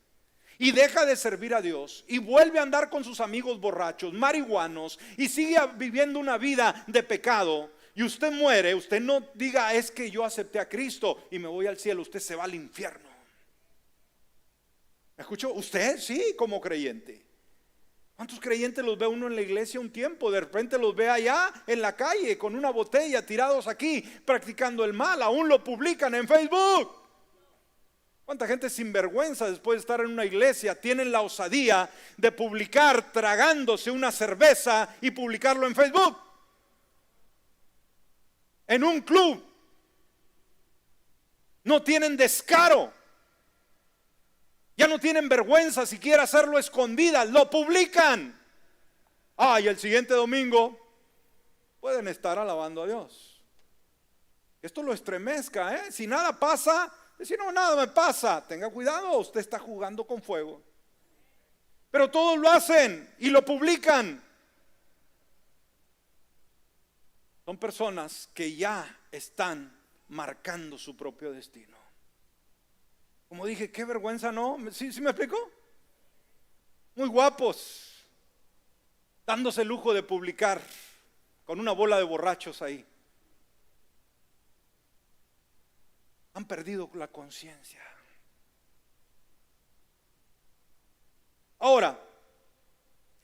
[SPEAKER 1] y deja de servir a Dios y vuelve a andar con sus amigos borrachos, marihuanos, y sigue viviendo una vida de pecado, y usted muere, usted no diga, es que yo acepté a Cristo y me voy al cielo. Usted se va al infierno. ¿Me escuchó? Usted sí, como creyente. ¿Cuántos creyentes los ve uno en la iglesia un tiempo? De repente los ve allá en la calle con una botella, tirados aquí, practicando el mal. Aún lo publican en Facebook. ¿Cuánta gente sinvergüenza después de estar en una iglesia tienen la osadía de publicar tragándose una cerveza y publicarlo en Facebook? En un club. No tienen descaro. Ya no tienen vergüenza siquiera hacerlo escondidas, lo publican. Y el siguiente domingo pueden estar alabando a Dios. Esto lo estremezca, ¿eh? Si nada pasa, si no, nada me pasa. Tenga cuidado, usted está jugando con fuego. Pero todos lo hacen y lo publican. Son personas que ya están marcando su propio destino. Como dije, qué vergüenza, ¿no? ¿Sí me explico? Muy guapos, dándose el lujo de publicar con una bola de borrachos ahí. Han perdido la conciencia. Ahora,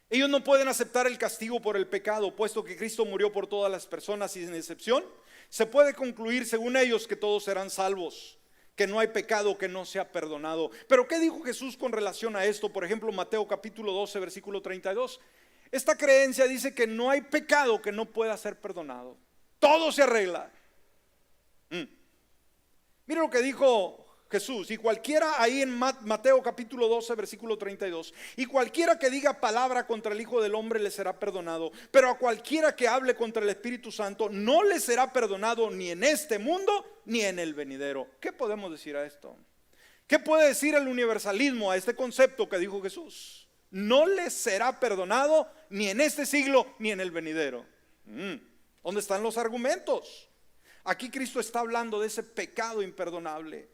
[SPEAKER 1] ellos no pueden aceptar el castigo por el pecado, puesto que Cristo murió por todas las personas sin excepción. Se puede concluir, según ellos, que todos serán salvos, que no hay pecado que no sea perdonado. Pero ¿qué dijo Jesús con relación a esto? Por ejemplo, Mateo capítulo 12, versículo 32. Esta creencia dice que no hay pecado que no pueda ser perdonado. Todo se arregla. Mira lo que dijo Jesús. Y cualquiera, ahí en Mateo capítulo 12, versículo 32, y cualquiera que diga palabra contra el Hijo del Hombre le será perdonado, pero a cualquiera que hable contra el Espíritu Santo no le será perdonado ni en este mundo ni en el venidero. ¿Qué podemos decir a esto? ¿Qué puede decir el universalismo a este concepto que dijo Jesús? No le será perdonado ni en este siglo ni en el venidero. ¿Dónde están los argumentos? Aquí Cristo está hablando de ese pecado imperdonable.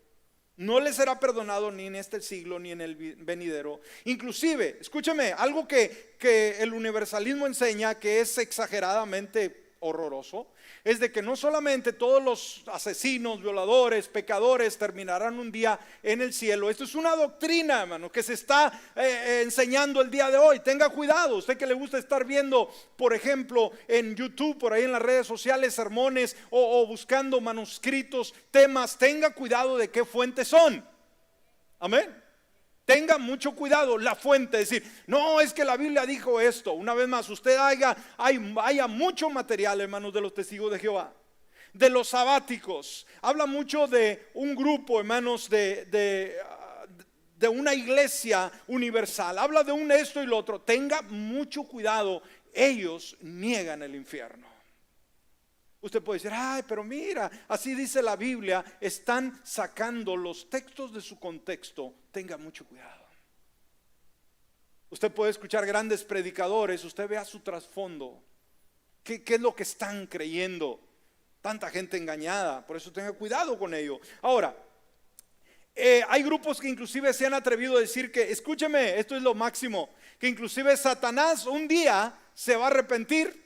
[SPEAKER 1] No le será perdonado ni en este siglo ni en el venidero. Inclusive, escúcheme, algo que el universalismo enseña, que es exageradamente horroroso, es de que no solamente todos los asesinos, violadores, pecadores terminarán un día en el cielo. Esto es una doctrina, hermano, que se está enseñando el día de hoy. Tenga cuidado, usted que le gusta estar viendo, por ejemplo, en YouTube, por ahí en las redes sociales, sermones o buscando manuscritos, temas, tenga cuidado de qué fuentes son. Amén. Tenga mucho cuidado la fuente, decir, no, es que la Biblia dijo esto. Una vez más, usted haya mucho material, hermanos, de los testigos de Jehová, de los sabáticos. Habla mucho de un grupo, hermanos, de una iglesia universal. Habla de un esto y lo otro. Tenga mucho cuidado, ellos niegan el infierno. Usted puede decir, pero mira, así dice la Biblia. Están sacando los textos de su contexto. Tenga mucho cuidado. Usted puede escuchar grandes predicadores, usted vea su trasfondo. ¿Qué es lo que están creyendo? Tanta gente engañada, por eso tenga cuidado con ello. Ahora, Hay grupos que inclusive se han atrevido a decir que, escúcheme, esto es lo máximo, que inclusive Satanás un día se va a arrepentir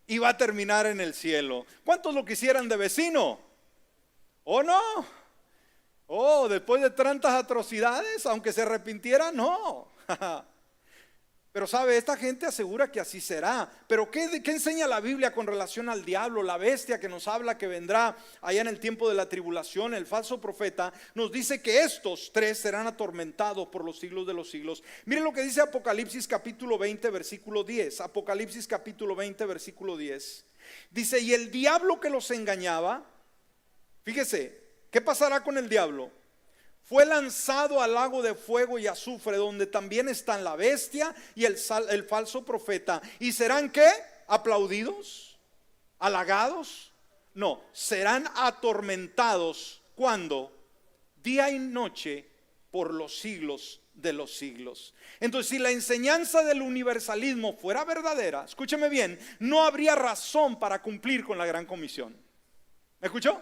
[SPEAKER 1] y va a terminar en el cielo. ¿Cuántos lo quisieran de vecino? ¿O no? Oh, después de tantas atrocidades, aunque se arrepintiera, no. Pero sabe, esta gente asegura que así será. Pero ¿qué enseña la Biblia con relación al diablo? La bestia que nos habla que vendrá allá en el tiempo de la tribulación, el falso profeta, nos dice que estos tres serán atormentados por los siglos de los siglos. Miren lo que dice Apocalipsis capítulo 20 versículo 10. Apocalipsis capítulo 20 versículo 10. Dice, y el diablo que los engañaba, fíjese, ¿qué pasará con el diablo? Fue lanzado al lago de fuego y azufre, donde también están la bestia y el falso profeta. ¿Y serán qué? ¿Aplaudidos? ¿Halagados? No, serán atormentados. ¿Cuándo? Día y noche por los siglos de los siglos. Entonces, si la enseñanza del universalismo fuera verdadera, escúcheme bien, no habría razón para cumplir con la gran comisión. ¿Me escuchó?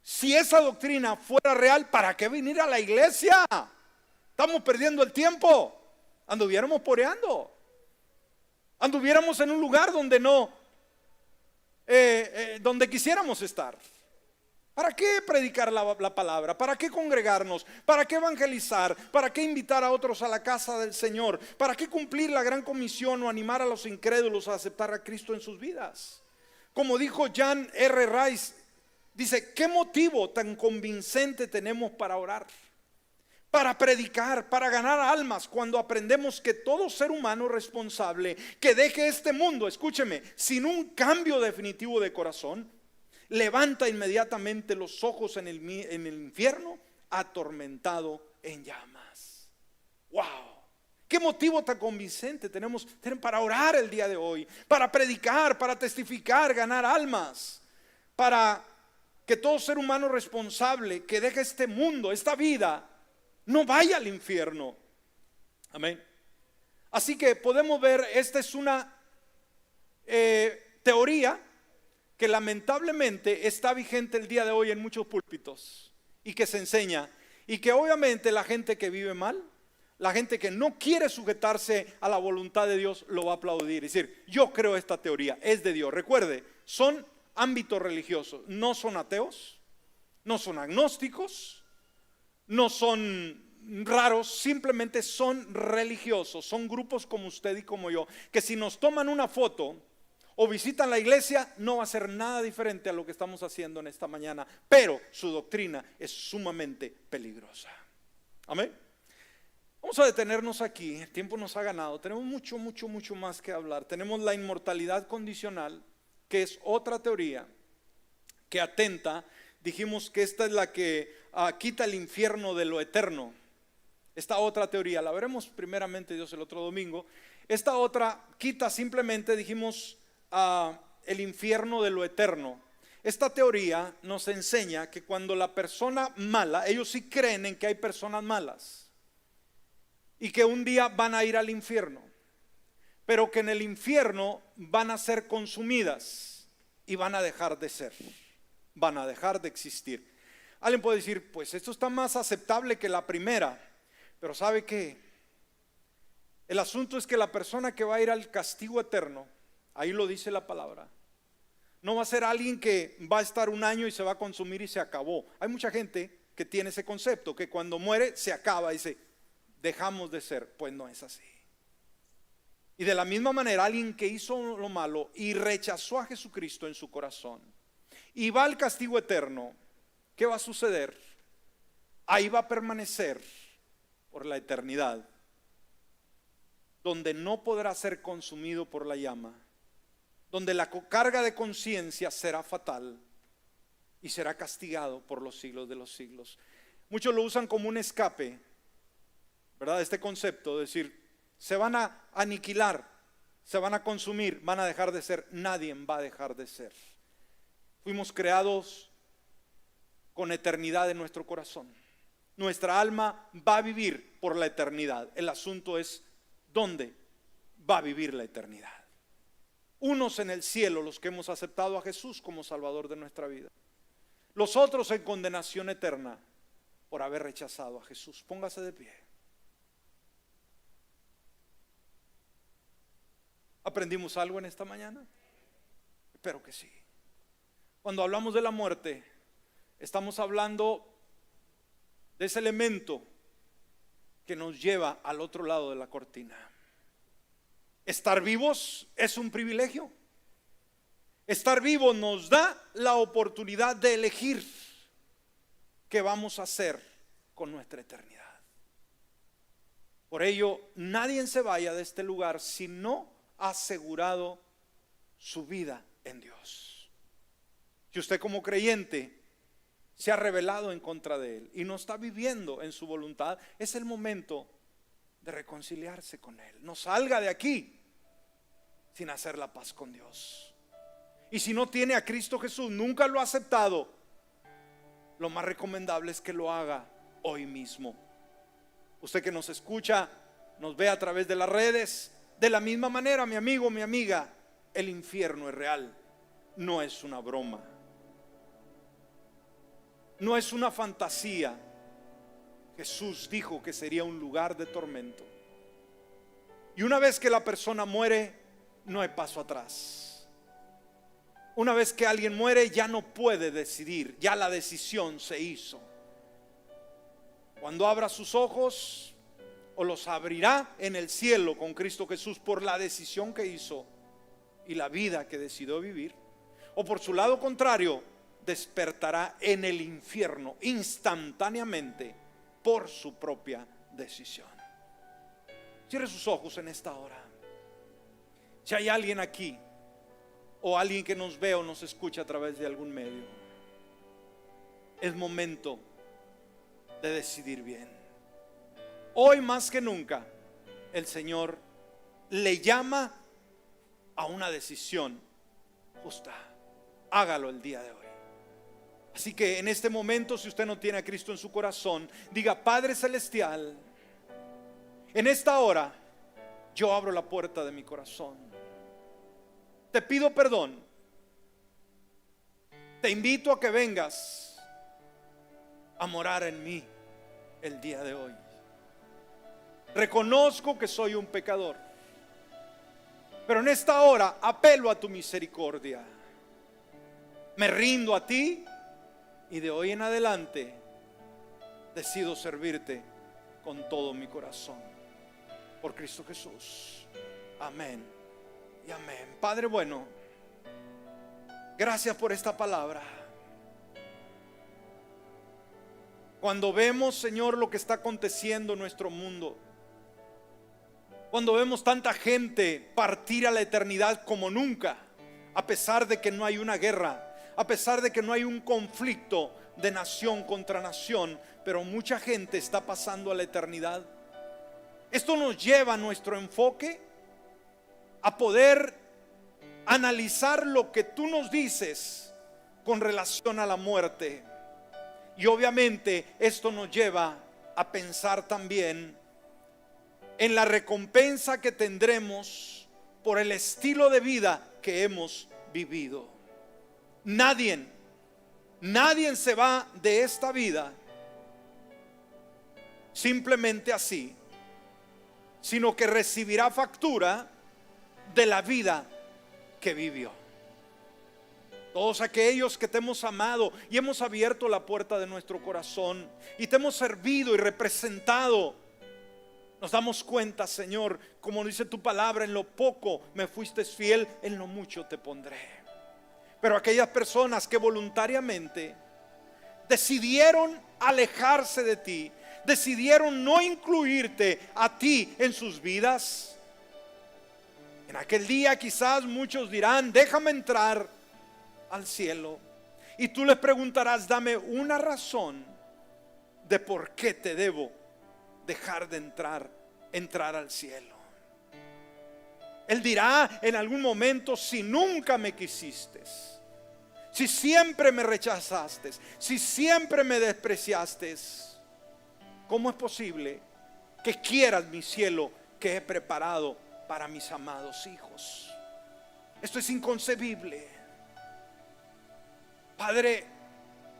[SPEAKER 1] Si esa doctrina fuera real, ¿para qué venir a la iglesia? Estamos perdiendo el tiempo. Anduviéramos poreando. Anduviéramos en un lugar donde no, donde quisiéramos estar. ¿Para qué predicar la palabra? ¿Para qué congregarnos? ¿Para qué evangelizar? ¿Para qué invitar a otros a la casa del Señor? ¿Para qué cumplir la gran comisión o animar a los incrédulos a aceptar a Cristo en sus vidas? Como dijo Jan R. Rice, dice, ¿qué motivo tan convincente tenemos para orar? Para predicar, para ganar almas, cuando aprendemos que todo ser humano responsable que deje este mundo, escúcheme, sin un cambio definitivo de corazón, levanta inmediatamente los ojos en el infierno, atormentado en llamas. ¡Wow! ¿Qué motivo tan convincente tenemos para orar el día de hoy? Para predicar, para testificar, ganar almas, para que todo ser humano responsable que deje este mundo, esta vida, no vaya al infierno. Amén. Así que podemos ver, esta es una teoría que lamentablemente está vigente el día de hoy en muchos púlpitos y que se enseña, y que obviamente la gente que vive mal, la gente que no quiere sujetarse a la voluntad de Dios, lo va a aplaudir, es decir, yo creo esta teoría, es de Dios. Recuerde, son ámbitos religiosos, no son ateos, no son agnósticos, no son raros, simplemente son religiosos, son grupos como usted y como yo, que si nos toman una foto o visitan la iglesia, no va a ser nada diferente a lo que estamos haciendo en esta mañana, pero su doctrina es sumamente peligrosa. Amén. Vamos a detenernos aquí, el tiempo nos ha ganado, tenemos mucho más que hablar. Tenemos la inmortalidad condicional, que es otra teoría que atenta, dijimos que esta es la que quita el infierno de lo eterno. Esta otra teoría, la veremos primeramente Dios el otro domingo. Esta otra quita simplemente, dijimos, el infierno de lo eterno. Esta teoría nos enseña que cuando la persona mala, ellos sí creen en que hay personas malas y que un día van a ir al infierno, pero que en el infierno van a ser consumidas y van a dejar de ser, van a dejar de existir. Alguien puede decir, pues esto está más aceptable que la primera, pero ¿sabe qué? El asunto es que la persona que va a ir al castigo eterno, ahí lo dice la palabra, no va a ser alguien que va a estar un año y se va a consumir y se acabó. Hay mucha gente que tiene ese concepto, que cuando muere se acaba, dice, dejamos de ser. Pues no es así. Y de la misma manera, alguien que hizo lo malo y rechazó a Jesucristo en su corazón y va al castigo eterno, ¿qué va a suceder? Ahí va a permanecer por la eternidad, donde no podrá ser consumido por la llama, donde la carga de conciencia será fatal y será castigado por los siglos de los siglos. Muchos lo usan como un escape, ¿verdad? Este concepto de decir, se van a aniquilar, se van a consumir, van a dejar de ser. Nadie va a dejar de ser. Fuimos creados con eternidad en nuestro corazón. Nuestra alma va a vivir por la eternidad. El asunto es ¿dónde va a vivir la eternidad? Unos en el cielo, los que hemos aceptado a Jesús como Salvador de nuestra vida. Los otros en condenación eterna. por haber rechazado a Jesús. Póngase de pie. ¿Aprendimos algo en esta mañana? Espero que sí. Cuando hablamos de la muerte, estamos hablando de ese elemento que nos lleva al otro lado de la cortina. Estar vivos es un privilegio. Estar vivo nos da la oportunidad de elegir qué vamos a hacer con nuestra eternidad. Por ello, nadie se vaya de este lugar si no ha asegurado su vida en Dios. Si usted como creyente se ha rebelado en contra de Él y no está viviendo en su voluntad, es el momento de reconciliarse con Él. No salga de aquí sin hacer la paz con Dios. Y si no tiene a Cristo Jesús, nunca lo ha aceptado, lo más recomendable es que lo haga hoy mismo. Usted que nos escucha, nos ve a través de las redes, de la misma manera, mi amigo, mi amiga, el infierno es real, no es una broma, no es una fantasía. Jesús dijo que sería un lugar de tormento. Y una vez que la persona muere, no hay paso atrás. Una vez que alguien muere, ya no puede decidir, ya la decisión se hizo. Cuando abra sus ojos, o los abrirá en el cielo con Cristo Jesús por la decisión que hizo y la vida que decidió vivir, o por su lado contrario, despertará en el infierno instantáneamente por su propia decisión. Cierre sus ojos en esta hora. Si hay alguien aquí o alguien que nos ve o nos escucha a través de algún medio, es momento de decidir bien. Hoy más que nunca el Señor le llama a una decisión justa. Hágalo el día de hoy. Así que en este momento, si usted no tiene a Cristo en su corazón, diga: Padre Celestial, en esta hora yo abro la puerta de mi corazón. Te pido perdón. Te invito a que vengas a morar en mí el día de hoy. Reconozco que soy un pecador, pero en esta hora apelo a tu misericordia. Me rindo a ti y de hoy en adelante decido servirte con todo mi corazón. Por Cristo Jesús. Amén y amén. Padre bueno, gracias por esta palabra. Cuando vemos, Señor, lo que está aconteciendo en nuestro mundo, cuando vemos tanta gente partir a la eternidad como nunca, a pesar de que no hay una guerra, a pesar de que no hay un conflicto de nación contra nación, pero mucha gente está pasando a la eternidad. Esto nos lleva a nuestro enfoque a poder analizar lo que tú nos dices con relación a la muerte. Y obviamente esto nos lleva a pensar también en la recompensa que tendremos por el estilo de vida que hemos vivido. Nadie se va de esta vida simplemente así, sino que recibirá factura de la vida que vivió. Todos aquellos que te hemos amado y hemos abierto la puerta de nuestro corazón y te hemos servido y representado, nos damos cuenta, Señor, como dice tu palabra: en lo poco me fuiste fiel, en lo mucho te pondré. Pero aquellas personas que voluntariamente decidieron alejarse de ti, decidieron no incluirte a ti en sus vidas, en aquel día quizás muchos dirán: déjame entrar al cielo. Y tú les preguntarás: dame una razón de por qué te debo dejar de entrar al cielo. Él dirá en algún momento: si nunca me quisiste, si siempre me rechazaste, si siempre me despreciaste, ¿cómo es posible que quieras mi cielo que he preparado para mis amados hijos? Esto es inconcebible. Padre,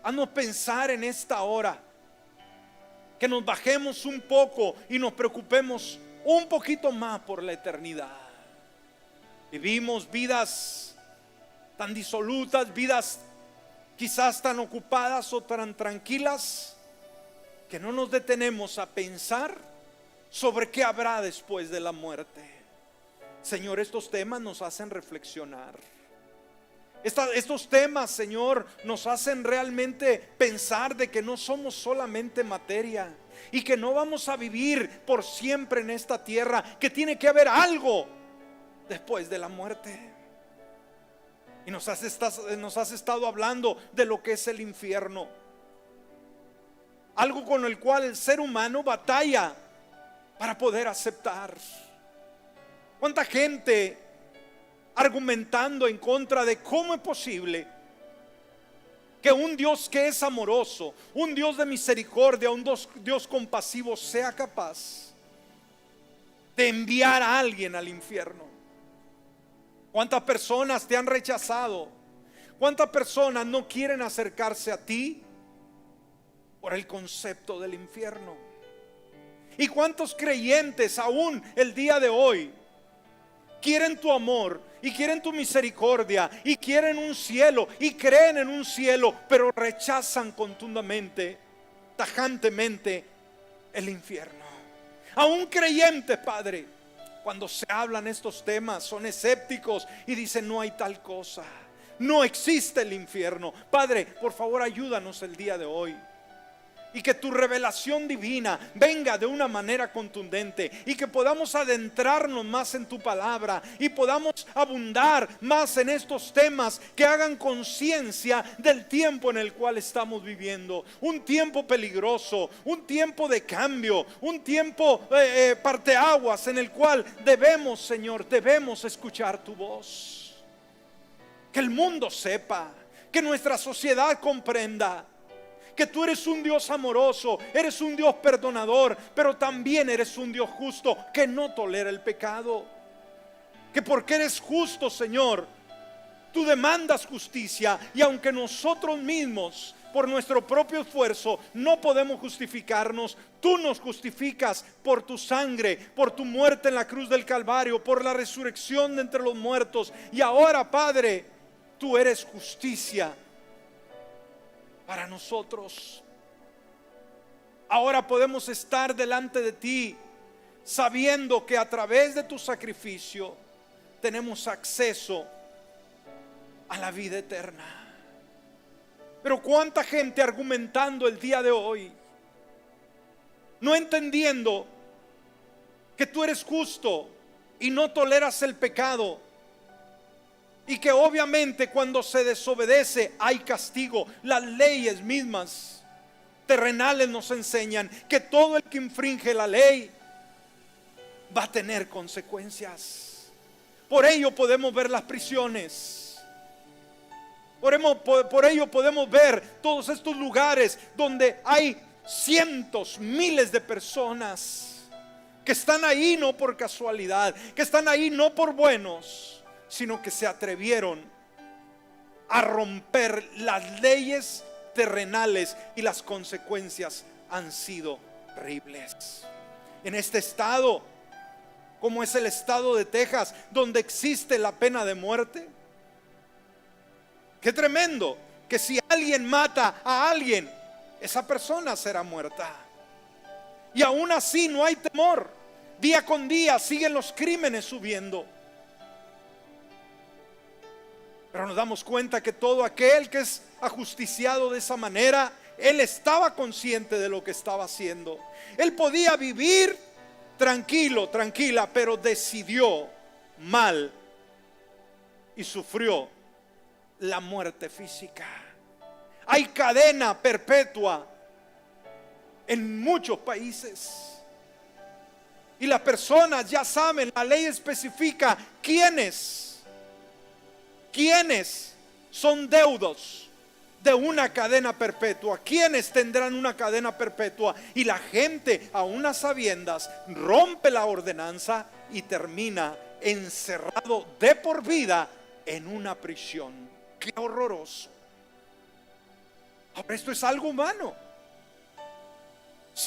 [SPEAKER 1] haznos pensar en esta hora que nos bajemos un poco y nos preocupemos un poquito más por la eternidad. Vivimos vidas tan disolutas, vidas quizás tan ocupadas o tan tranquilas, que no nos detenemos a pensar sobre qué habrá después de la muerte. Señor, estos temas nos hacen reflexionar. Estos temas, Señor, nos hacen realmente pensar de que no somos solamente materia y que no vamos a vivir por siempre en esta tierra, que tiene que haber algo después de la muerte. Y nos has estado hablando de lo que es el infierno, algo con el cual el ser humano batalla para poder aceptar. ¿Cuánta gente argumentando en contra de cómo es posible que un Dios que es amoroso, un Dios de misericordia, un Dios compasivo, sea capaz de enviar a alguien al infierno? ¿Cuántas personas te han rechazado? ¿Cuántas personas no quieren acercarse a ti por el concepto del infierno? ¿Y cuántos creyentes aún el día de hoy quieren tu amor y quieren tu misericordia y quieren un cielo y creen en un cielo, pero rechazan contundentemente, tajantemente el infierno? Aún creyentes, Padre, cuando se hablan estos temas, son escépticos y dicen: no hay tal cosa, no existe el infierno. Padre, por favor, ayúdanos el día de hoy, y que tu revelación divina venga de una manera contundente, y que podamos adentrarnos más en tu palabra y podamos abundar más en estos temas que hagan conciencia del tiempo en el cual estamos viviendo. Un tiempo peligroso, un tiempo de cambio, un tiempo parteaguas en el cual debemos, Señor, debemos escuchar tu voz. Que el mundo sepa, que nuestra sociedad comprenda que tú eres un Dios amoroso, eres un Dios perdonador, pero también eres un Dios justo que no tolera el pecado. Que porque eres justo, Señor, tú demandas justicia, y aunque nosotros mismos por nuestro propio esfuerzo no podemos justificarnos, tú nos justificas por tu sangre, por tu muerte en la cruz del Calvario, por la resurrección de entre los muertos. Y ahora, Padre, tú eres justicia para nosotros. Ahora podemos estar delante de ti sabiendo que a través de tu sacrificio tenemos acceso a la vida eterna. Pero cuánta gente argumentando el día de hoy, no entendiendo que tú eres justo y no toleras el pecado, y que obviamente cuando se desobedece hay castigo. Las leyes mismas terrenales nos enseñan que todo el que infringe la ley va a tener consecuencias. Por ello podemos ver las prisiones. Por ello podemos ver todos estos lugares donde hay cientos, miles de personas que están ahí no por casualidad, que están ahí no por buenos, sino que se atrevieron a romper las leyes terrenales, y las consecuencias han sido terribles. En este estado, como es el estado de Texas, donde existe la pena de muerte, qué tremendo, que si alguien mata a alguien, esa persona será muerta. Y aún así no hay temor. Día con día siguen los crímenes subiendo. Pero nos damos cuenta que todo aquel que es ajusticiado de esa manera, él estaba consciente de lo que estaba haciendo. Él podía vivir tranquilo, tranquila, pero decidió mal y sufrió la muerte física. Hay cadena perpetua en muchos países, y las personas ya saben, la ley especifica quiénes son deudos de una cadena perpetua, quiénes tendrán una cadena perpetua, y la gente, aún a sabiendas, rompe la ordenanza y termina encerrado de por vida en una prisión. ¡Qué horroroso! Ahora, esto es algo humano.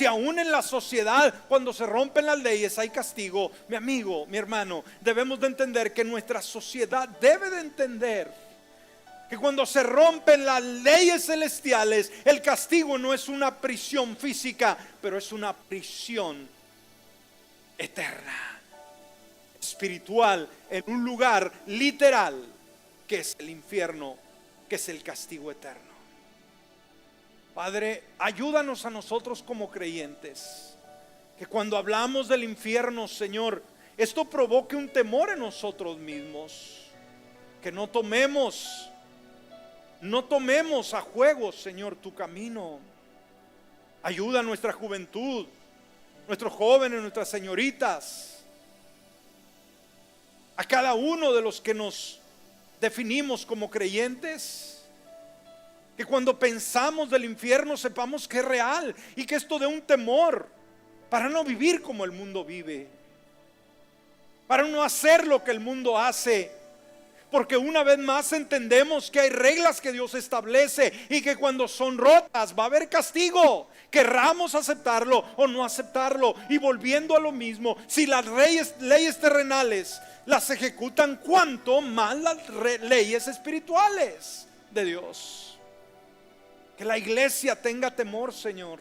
[SPEAKER 1] Si aún en la sociedad, cuando se rompen las leyes, hay castigo, mi amigo, mi hermano, debemos de entender que nuestra sociedad debe de entender que cuando se rompen las leyes celestiales, el castigo no es una prisión física, pero es una prisión eterna, espiritual, en un lugar literal que es el infierno, que es el castigo eterno. Padre, ayúdanos a nosotros como creyentes, que cuando hablamos del infierno, Señor, esto provoque un temor en nosotros mismos, que no tomemos a juego, Señor, tu camino. Ayuda a nuestra juventud, nuestros jóvenes, nuestras señoritas, a cada uno de los que nos definimos como creyentes, que cuando pensamos del infierno sepamos que es real y que esto dé un temor para no vivir como el mundo vive, para no hacer lo que el mundo hace. Porque una vez más entendemos que hay reglas que Dios establece y que cuando son rotas va a haber castigo. Querramos aceptarlo o no aceptarlo. Y volviendo a lo mismo, si las leyes terrenales las ejecutan, cuánto más las leyes espirituales de Dios. Que la iglesia tenga temor, Señor.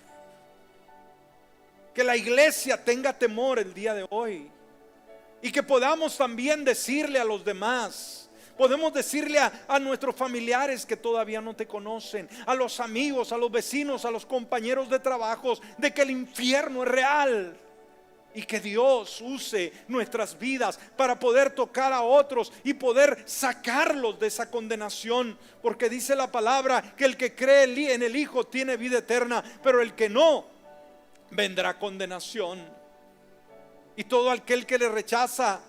[SPEAKER 1] Que la iglesia tenga temor el día de hoy. Y que podamos también decirle a los demás. Podemos decirle a nuestros familiares que todavía no te conocen, a los amigos, a los vecinos, a los compañeros de trabajo, de que el infierno es real. Y que Dios use nuestras vidas para poder tocar a otros y poder sacarlos de esa condenación. Porque dice la palabra que el que cree en el Hijo tiene vida eterna, pero el que no, vendrá condenación. Y todo aquel que le rechaza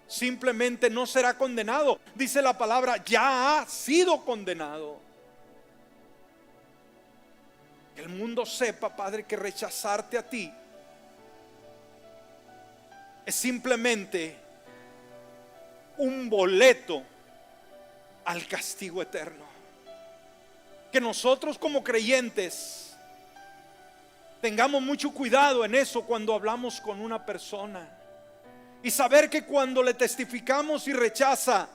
[SPEAKER 1] simplemente no será condenado. Dice la palabra, ya ha sido condenado. Que el mundo sepa, Padre, que rechazarte a ti es simplemente un boleto al castigo eterno. Que nosotros como creyentes tengamos mucho cuidado en eso cuando hablamos con una persona, y saber que cuando le testificamos y rechaza,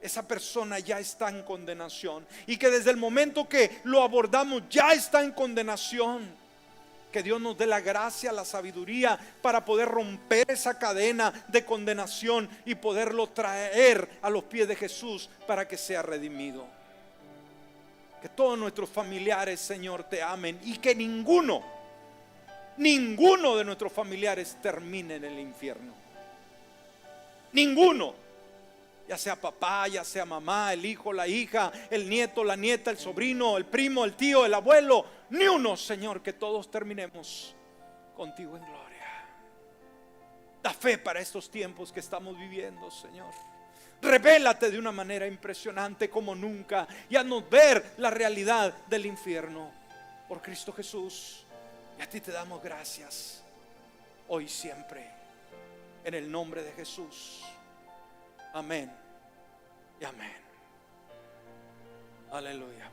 [SPEAKER 1] esa persona ya está en condenación, y que desde el momento que lo abordamos ya está en condenación. Que Dios nos dé la gracia, la sabiduría para poder romper esa cadena de condenación y poderlo traer a los pies de Jesús para que sea redimido. Que todos nuestros familiares, Señor, te amen y que ninguno de nuestros familiares termine en el infierno. Ninguno, ya sea papá, ya sea mamá, el hijo, la hija, el nieto, la nieta, el sobrino, el primo, el tío, el abuelo, ni uno, Señor, que todos terminemos contigo en gloria. Da fe para estos tiempos que estamos viviendo, Señor. Revélate de una manera impresionante como nunca y haznos ver la realidad del infierno por Cristo Jesús. Y a ti te damos gracias hoy y siempre, en el nombre de Jesús. Amén y amén. Aleluya.